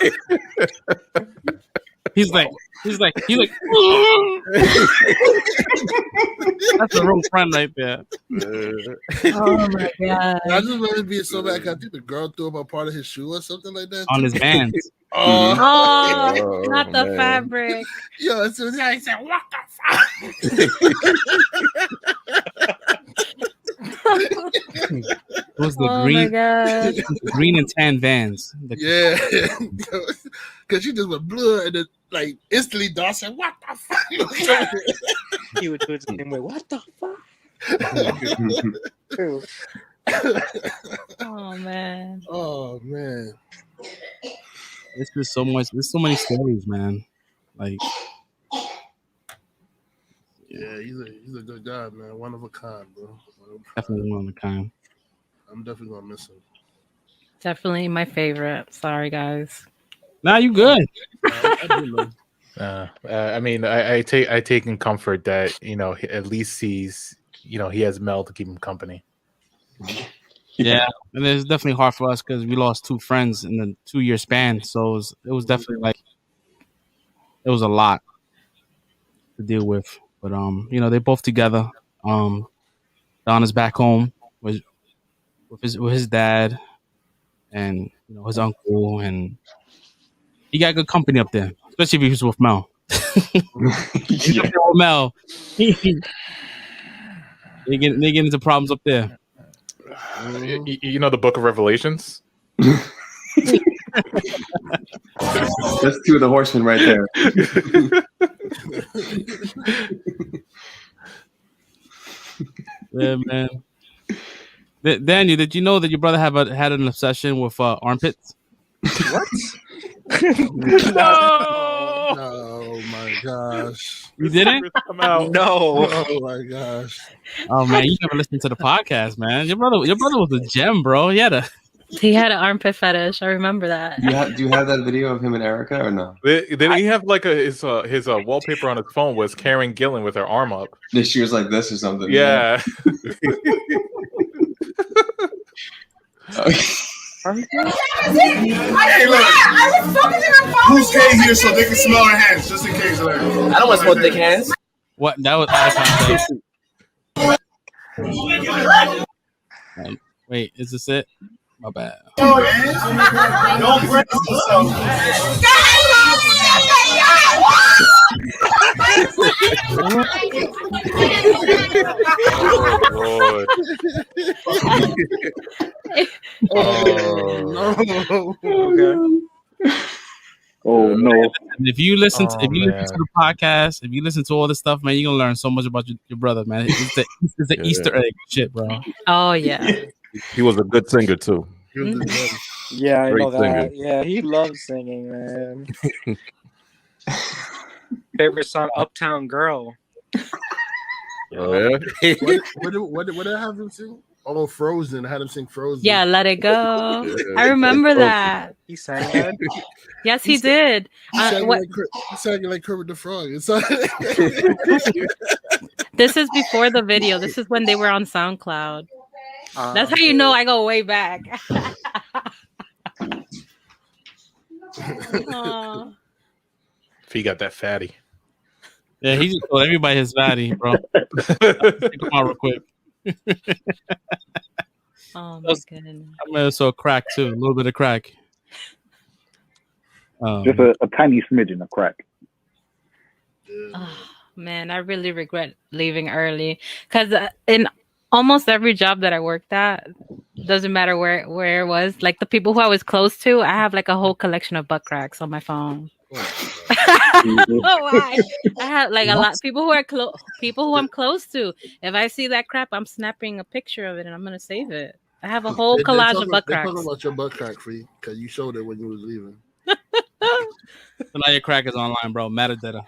He's like, that's a real friend right there. Oh my God. I just remember being so bad because I think the girl threw up a part of his shoe or something like that. On his bands. Oh, not the fabric. Yo, as soon as I said, what the It was the Oh green, my God. the green and tan Vans. Yeah, because she just went blue and then like instantly Don said, "What the fuck?" He would do it the same way. What the fuck? Oh man. Oh man. It's just so much. There's so many stories, man. Like, Yeah, he's a good guy, man. One of a kind, bro. definitely one of a kind. I'm definitely gonna miss him. Definitely my favorite. Sorry, guys. Nah, you good. I mean, I take in comfort that at least he has Mel to keep him company. Yeah, and it's definitely hard for us because we lost two friends in a 2-year span. So it was definitely like it was a lot to deal with. But they're both together. Don is back home with his dad and his uncle, and he got good company up there, especially if he was with Mel. He's up there with Mel. They get into problems up there. The Book of Revelations. That's two of the horsemen right there. Yeah, man. Daniel, did you know that your brother had an obsession with armpits? What? Oh my gosh. You didn't? No. Oh my gosh. Oh man, you never listened to the podcast, man. Your brother was a gem, bro. He had an armpit fetish. I remember that. Do you have that video of him and Erica or no? Did he have like his wallpaper on his phone was Karen Gillan with her arm up? She was like this or something. Yeah. Hey, look. Who's K here so they can smell our hands, just in case. Like, I don't want to smoke thick hands. What? That was out of context. Wait, is this it? My bad. don't break yourself. Oh Lord. Oh no. Okay. Oh no. And if you listen to, Oh, man. the podcast, if you listen to all this stuff, man, you're gonna learn so much about your brother, man. It's the Yeah. Easter egg shit, bro. Oh yeah. He was a good singer too. He was Mhm. good. Yeah, I Great know that. singer. Yeah, he loves singing, man. Favorite song, Uptown Girl. Oh, yeah. What did I have him sing? Oh, Frozen. I had him sing Frozen. Yeah, let it go. Yeah. I remember that. He sang that. Yes, he did. He sang What? like Kermit the Frog. It's This is before the video. This is when they were on SoundCloud. That's how you know I go way back. Aw. If he got that fatty. Yeah, he just told everybody his fatty, bro. Come on, real quick. Oh my goodness. I'm also crack too, a little bit of crack. Just a tiny smidgen of crack. Oh, man, I really regret leaving early because in almost every job that I worked at, doesn't matter where it was, like the people who I was close to, I have like a whole collection of butt cracks on my phone. Why? I have like a lot people who are people who I'm close to. If I see that crap, I'm snapping a picture of it and I'm gonna save it. I have a whole collage of butt They're cracks. talking about your butt crack, Free, because you showed it when you was leaving. So now your crack is online, bro. Metadata.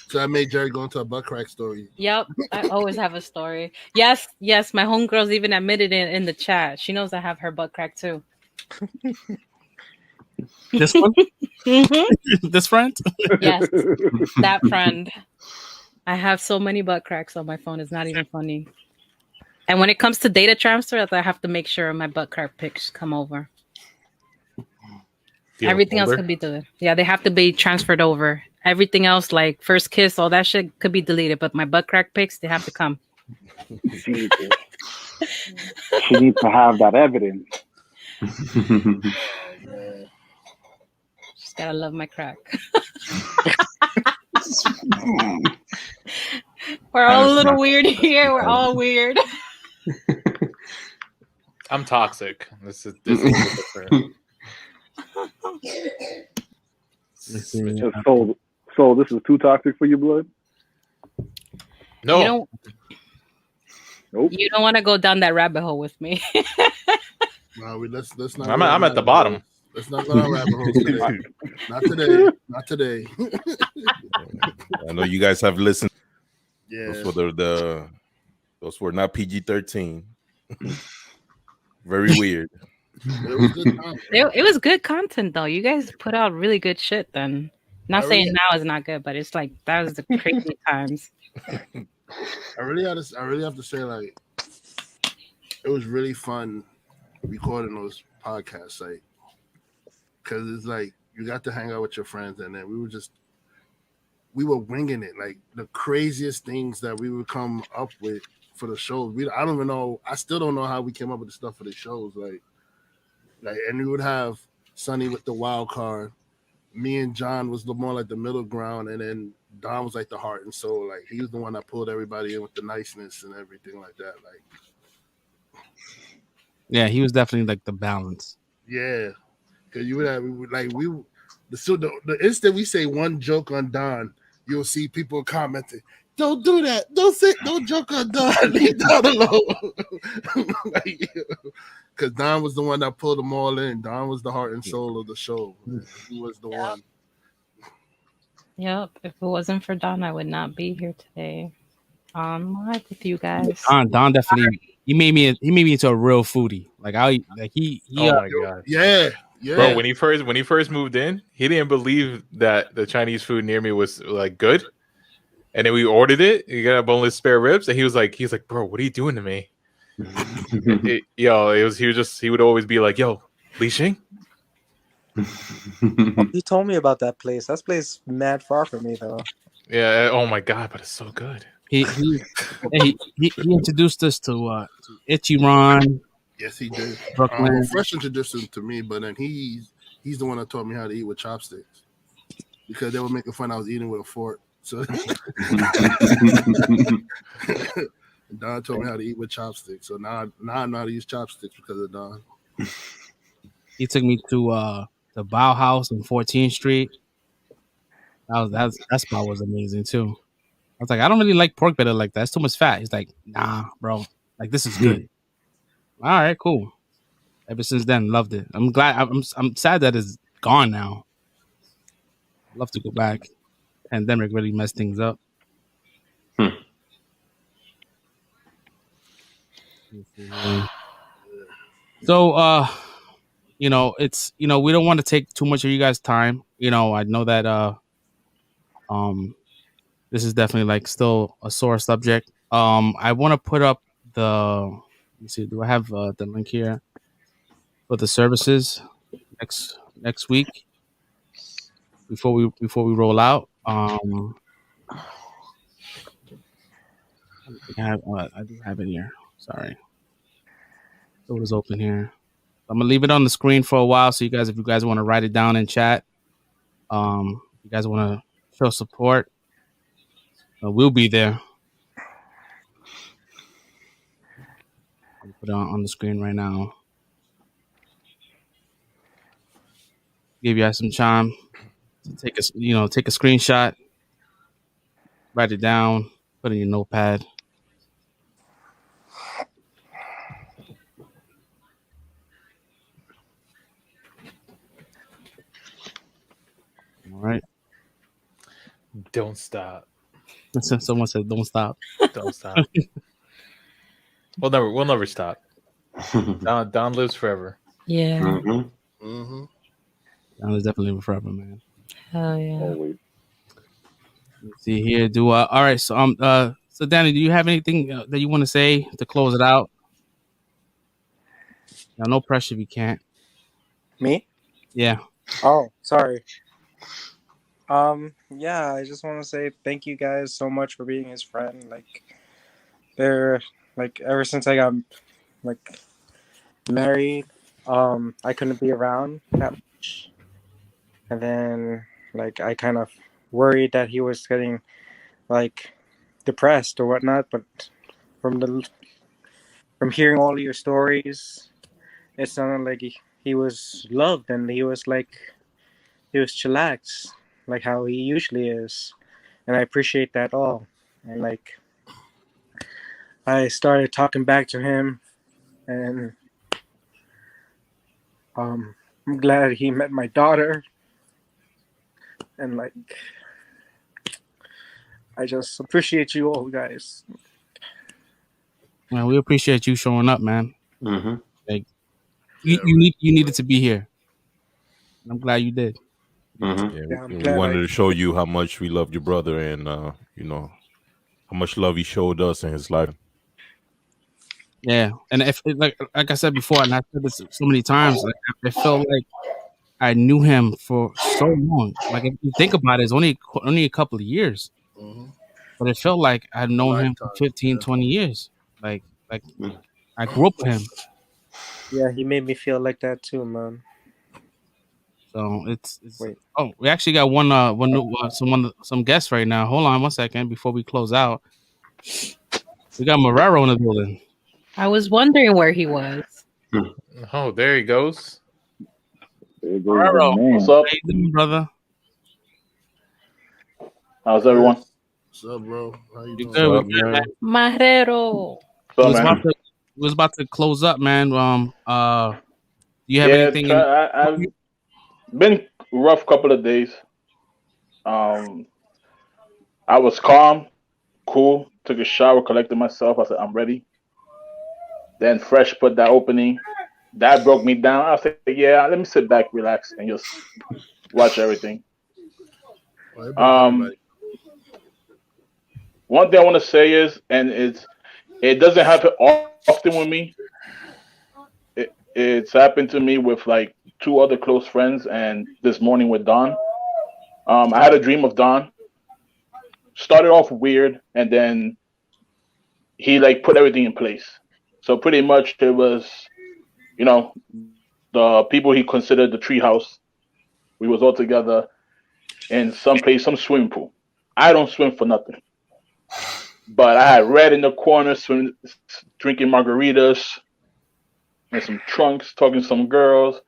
So I made Jerry go into a butt crack story. Yep, I always have a story. Yes, my homegirls even admitted it in the chat. She knows I have her butt crack too. This one? Mm-hmm. This friend? Yes, that friend. I have so many butt cracks on my phone. It's not even funny. And when it comes to data transfer, I have to make sure my butt crack pics come over. Everything else could be deleted. Yeah, they have to be transferred over. Everything else, like first kiss, all that shit, could be deleted. But my butt crack pics, they have to come. Jesus. She needs to have that evidence. Just gotta love my crack. We're all a little weird here. We're all weird. I'm toxic. This is different. So this is too toxic for you, blood? No. You don't want to go down that rabbit hole with me. No, let's not. I'm at the bottom. Let's not go down rabbit holes today. Not today. Not today. I know you guys have listened. Yeah. Those were not PG-13. Very weird. It was good content. It was good content though. You guys put out really good shit then. Not saying now is not good, but it's like that was the crazy times. I really have to say, like, it was really fun recording those podcasts, like, because it's like you got to hang out with your friends, and then we were winging it, like the craziest things that we would come up with for the shows. I still don't know how we came up with the stuff for the shows, like, and we would have Sonny with the wild card. Me and John was more like the middle ground, and then Don was like the heart and soul. Like, he was the one that pulled everybody in with the niceness and everything like that. Like, yeah, he was definitely like the balance. Yeah, because the instant we say one joke on Don, you'll see people commenting, "Don't do that! Don't joke on Don. Leave Don alone." Because Don was the one that pulled them all in. Don was the heart and soul of the show. He was the one. Yep. If it wasn't for Don, I would not be here today on live with you guys. Don definitely he made me into a real foodie. Like oh my god. Yeah. Bro, when he first moved in, he didn't believe that the Chinese food near me was like good. And then we ordered it. He got boneless spare ribs, and he was like, bro, what are you doing to me? He would always be like, yo, Li Xing. You told me about that place. That place mad far from me though. Yeah. Oh my god, but it's so good. He introduced us to Ichiran. Yes, he did. Brooklyn. Fresh introduced him to me, but then he's the one that taught me how to eat with chopsticks. because they were making fun I was eating with a fork. So Don told me how to eat with chopsticks. So now I know how to use chopsticks because of Don. He took me to the Bauhaus on 14th Street. That spot was amazing too. I was like, I don't really like pork belly like that. It's too much fat. He's like, nah, bro. Like, this is good. All right, cool. Ever since then, loved it. I'm glad. I'm sad that it's gone now. Love to go back. Pandemic really messed things up. So, it's we don't want to take too much of you guys' time. I know that this is definitely like still a sore subject. I want to put up let me see, do I have the link here for the services next week before we roll out? I do have it here. Sorry. So it is open here. I'm gonna leave it on the screen for a while, so if you guys want to write it down in chat, you guys want to show support, we'll be there. I'll put it on the screen right now. Give you guys some time to take a screenshot, write it down, put it in your notepad. All right. Don't stop. Someone said, "Don't stop." Don't stop. We'll never stop. Don lives forever. Yeah. Mm-hmm. Don is definitely living forever, man. Hell yeah. Let's see here. All right. So Danny, do you have anything that you want to say to close it out? Now, no pressure if you can't. Me? Yeah. Oh, sorry. Yeah, I just want to say thank you guys so much for being his friend. Ever since I got married, I couldn't be around that much, and then I kind of worried that he was getting depressed or whatnot. But from hearing all of your stories, it sounded like he was loved and he was chillaxed, like how he usually is, and I appreciate that all. And I started talking back to him, and I'm glad he met my daughter, and I just appreciate you all guys. Man, we appreciate you showing up, man. Mm-hmm. You needed to be here. I'm glad you did. Mm-hmm. We wanted to show you how much we loved your brother, and how much love he showed us in his life. Yeah, and if like I said before, and I said this so many times, I felt like I knew him for so long. Like if you think about it, it's only a couple of years, but it felt like I'd known him for 15, 20 years. Like I grew up with him. Yeah, he made me feel like that too, man. So it's oh, we actually got some guests right now. Hold on 1 second before we close out. We got Marrero in the building. I was wondering where he was. Oh, there he goes. Marrero, what's up? How you doing, brother? How's everyone? What's up, bro? How you doing? Good, man. Marrero. We was about to close up, man. Do you have anything? I've been rough couple of days. I was calm, cool. Took a shower, collected myself. I said, I'm ready. Then Fresh put that opening. That broke me down. I said, yeah, let me sit back, relax, and just watch everything. One thing I want to say is, and it doesn't happen often with me. It's happened to me with like 2 other close friends, and this morning with Don. I had a dream of Don. Started off weird, and then he put everything in place. So pretty much it was, the people he considered the treehouse. We was all together. in some swimming pool. I don't swim for nothing. But I had Red in the corner, drinking margaritas and some trunks, talking to some girls,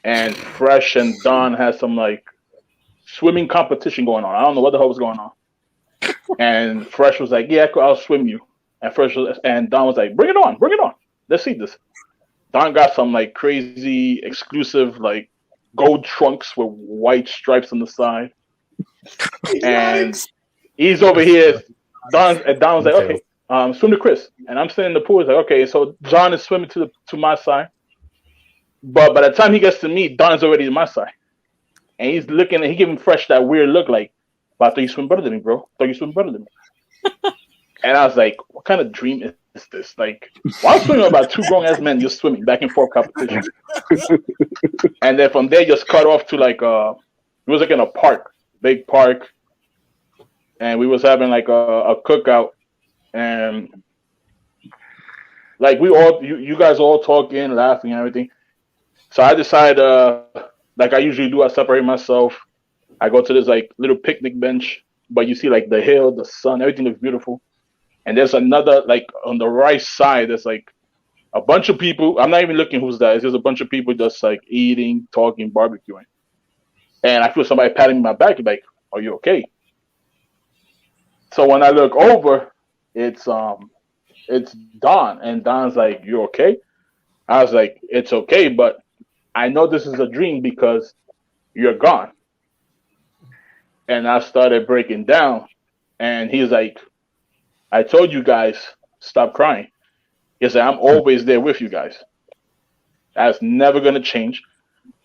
and Fresh and Don had some like swimming competition going on. I don't know what the hell was going on. And Fresh was like, "Yeah, I'll swim you." And Don was like, "Bring it on, bring it on. Let's see this." Don got some like crazy exclusive like gold trunks with white stripes on the side, and he's over here. Don was like, "Okay, swim to Chris," and I'm sitting in the pool. He's like, "Okay." So John is swimming to my side, but by the time he gets to me, Don's already to my side, and he's looking and he giving Fresh that weird look like, "But I thought you swim better than me, bro. I thought you swim better than me." And I was like, "What kind of dream is this? Like, while I'm swimming about two grown ass men just swimming back and forth competition." And then from there, just cut off to like it was like in a park, big park, and we was having like a cookout, and like you guys all talking, laughing, and everything. So I decided, like I usually do, I separate myself. I go to this like little picnic bench, but you see like the hill, the sun, everything looks beautiful. And there's another like on the right side. There's like a bunch of people. I'm not even looking who's that. It's just a bunch of people just like eating, talking, barbecuing. And I feel somebody patting me on my back, like, "Are you okay?" So when I look over, it's Don, and Don's like, "You okay?" I was like, "It's okay, but I know this is a dream because you're gone." And I started breaking down, and he's like, "I told you guys, stop crying." He said, "I'm always there with you guys. That's never gonna change.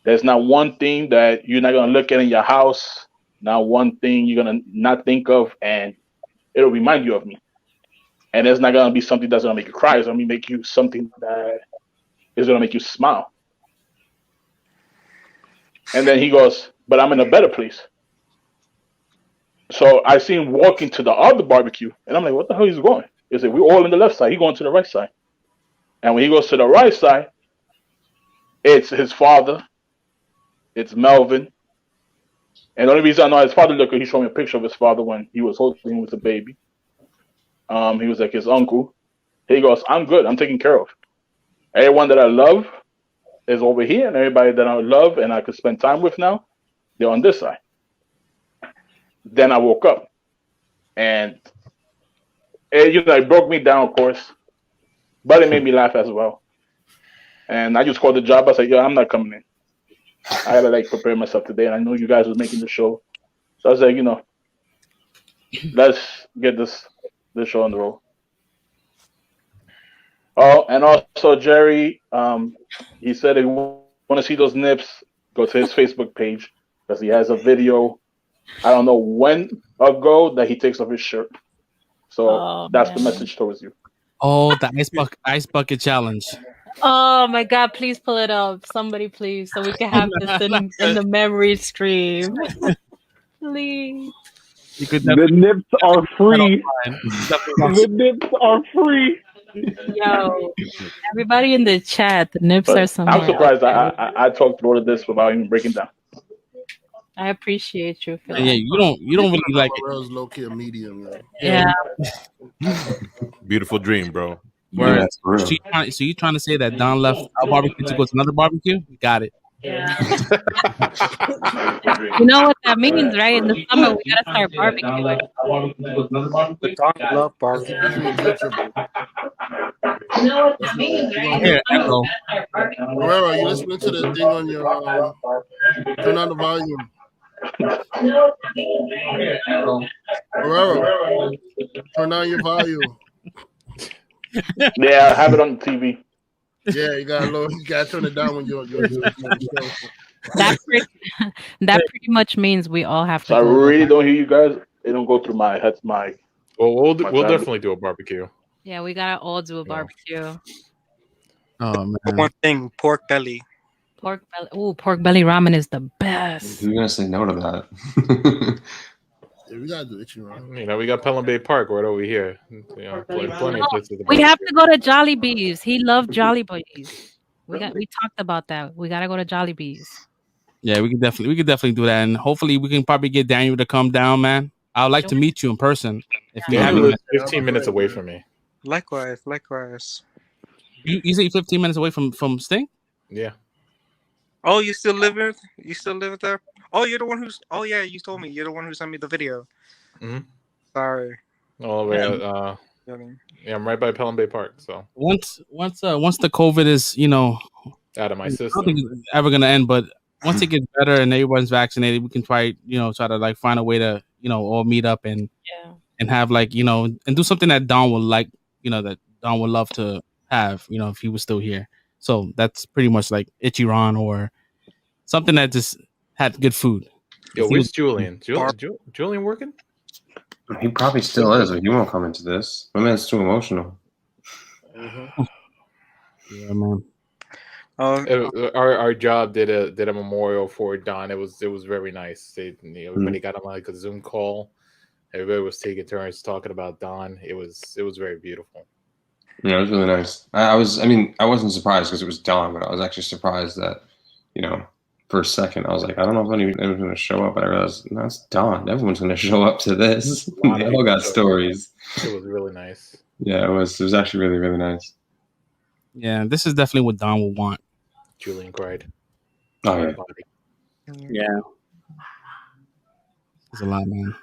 There's not one thing that you're not gonna look at in your house, not one thing you're gonna not think of, and it'll remind you of me. And it's not gonna be something that's gonna make you cry. It's gonna make you something that is gonna make you smile." And then he goes, "But I'm in a better place." So I see him walking to the other barbecue, and I'm like, "What the hell is he going?" He said, "We're all in the left side. He's going to the right side." And when he goes to the right side, it's his father, it's Melvin. And the only reason I know his father, look, he showed me a picture of his father when he was holding him with a baby. He was like his uncle. He goes, "I'm good. I'm taken care of. Everyone that I love is over here, and everybody that I love and I could spend time with now, they're on this side." Then I woke up, and it broke me down, of course, but it made me laugh as well. And I just called the job. I said, "Yo, I'm not coming in. I gotta like prepare myself today, and I know you guys was making the show." So I was like, let's get this show on the roll. Oh, and also Jerry, he said if you want to see those nips, go to his Facebook page because he has a video. I don't know when ago that he takes off his shirt. So that's the message towards you. Oh, the ice bucket challenge. Oh my God! Please pull it up, somebody, please, so we can have this in the memory stream. Please. The nips are free. The nips are free. Yo, everybody in the chat, the nips But are somewhere. I'm surprised I talked through all of this without even breaking down. I appreciate you for that. Yeah, you don't really like it. Morel's low key a medium, yo. Yeah. Beautiful dream, bro. Word. Yeah, for real. So you trying to say that Don left our barbecue to go to another barbecue? Got it. Yeah. You know what that means, right? In the summer, we gotta start barbecuing. The Don love barbecue. You know what that means, right? Here, Echo. Where are you listening to the thing on your turn on the volume? Herrera, turn on your volume. Yeah, I have it on the TV. Yeah, you gotta turn it down when you're That pretty much means we all have to. So I really don't hear you guys. It don't go through my head. Well, we'll tablet. definitely do a barbecue. Yeah, we gotta all do a barbecue. Oh man. One thing, pork belly. Pork belly. Ooh, pork belly ramen is the best. Who's gonna say no to that? Yeah, we gotta do it, right? You know, we got Pelham Bay Park right over here. Plenty of places. We have to go to Jollibee's. He loved Jollibee's. We talked about that. We gotta go to Jollibee's. Yeah, we could definitely do that, and hopefully we can probably get Daniel to come down, man. I would like to meet you in person if you Daniel haven't. lives 15 minutes away from me. Likewise. You say 15 minutes away from Sting? Yeah. Oh, you still live there? Oh, you're the one who's. Oh yeah, you told me you're the one who sent me the video. Mm-hmm. Sorry. All the way. Yeah, I'm right by Pelham Bay Park. So Once the COVID is, out of my I system. don't think it's ever gonna end, but once it gets better and everyone's vaccinated, we can try to like find a way to, all meet up and have like, and do something that Don would like, that Don would love to have, if he was still here. So that's pretty much like Ichiran or something that just had good food. Yo, If he where's was- Julian? Julian working? He probably still is, but he won't come into this. My man's too emotional. Yeah, man. Our job did a memorial for Don. It was very nice. Everybody got on like a Zoom call. Everybody was taking turns talking about Don. It was very beautiful. Yeah, it was really nice. I wasn't surprised because it was Don, but I was actually surprised that, for a second, I was like, I don't know if anyone's going to show up, but I realized, no, it's Don. Everyone's going to show up to this. They all got stories. It was really nice. Yeah, it was actually really, really nice. Yeah, this is definitely what Don would want. Julian cried. Oh, yeah. Yeah. It's a lot, man.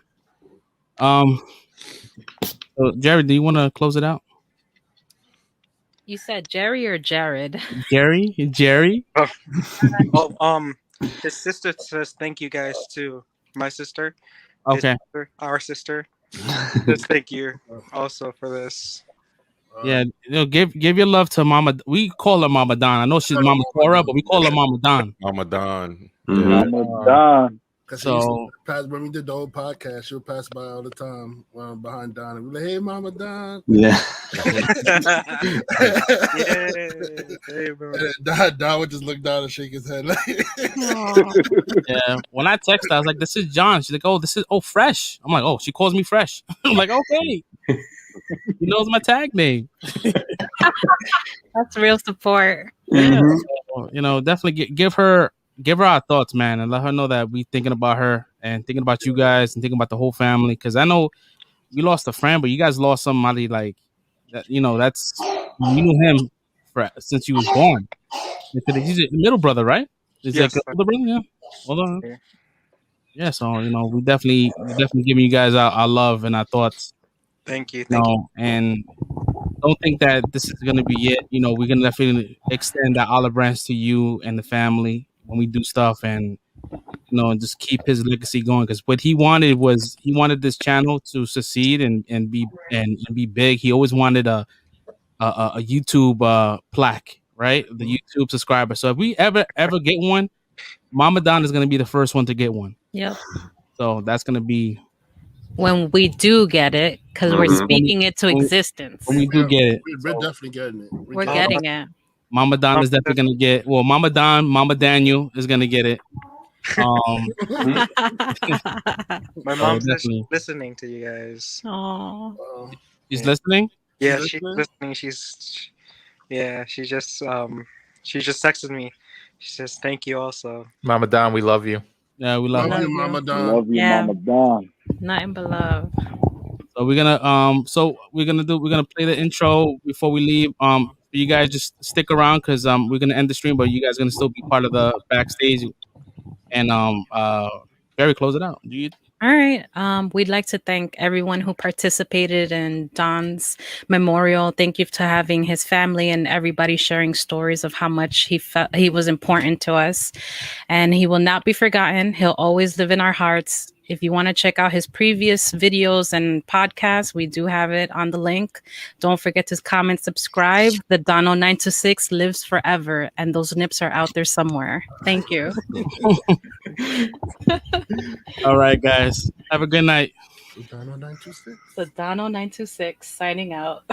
So Jared, do you want to close it out? You said Jerry or Jared? Jerry? His sister says thank you guys too. My sister. Okay. Our sister. Just thank you also for this. Yeah, give your love to Mama. We call her Mama Don. I know she's Mama Cora, but we call her Mama Don. Mama Don. Mama Don. So When we did the whole podcast, she'll pass by all the time behind Don and be like, "Hey, Mama Don." Yeah. Don would just look down and shake his head. Like, yeah, when I text her, I was like, "This is John." She's like, "Oh, this is Fresh." I'm like, "Oh, she calls me Fresh." I'm like, "Okay." He knows my tag name. That's real support. Yeah, so, definitely give her our thoughts, man, and let her know that we thinking about her and thinking about you guys and thinking about the whole family. Because I know we lost a friend, but you guys lost somebody like that. That's you knew him since you was born. He's a middle brother, right? Is Yes, like older brother? Yeah. Hold on. Yeah. So we definitely giving you guys our love and our thoughts. Thank you. Thank you. And don't think that this is going to be it. We're going to definitely extend that olive branch to you and the family when we do stuff, and just keep his legacy going. Because what he wanted was this channel to succeed and be big. He always wanted a YouTube plaque, right? The YouTube subscriber. So if we ever get one, Mama Don is going to be the first one to get one. Yep. So that's going to be when we do get it, because we're speaking it to existence. When we do get it, we're definitely getting it. We're getting it. Mama Don is definitely gonna get. Well, Mama Daniel is gonna get it. My mom's listening to you guys. Oh, she's listening. Yeah, she's listening. She just texted me. She says thank you also. Mama Don, we love you. Yeah, we love you, Mama Don. Love you, Mama Don. Nothing but love. So we're gonna play the intro before we leave. You guys just stick around because we're gonna end the stream, but you guys are gonna still be part of the backstage. And Barry, close it out. All right. We'd like to thank everyone who participated in Don's memorial. Thank you to having his family and everybody sharing stories of how much he felt he was important to us. And he will not be forgotten. He'll always live in our hearts. If you want to check out his previous videos and podcasts, we do have it on the link. Don't forget to comment, subscribe. The Dono 926 lives forever, and those nips are out there somewhere. Thank you. All right, guys. Have a good night. Dono 926. The Dono 926 signing out.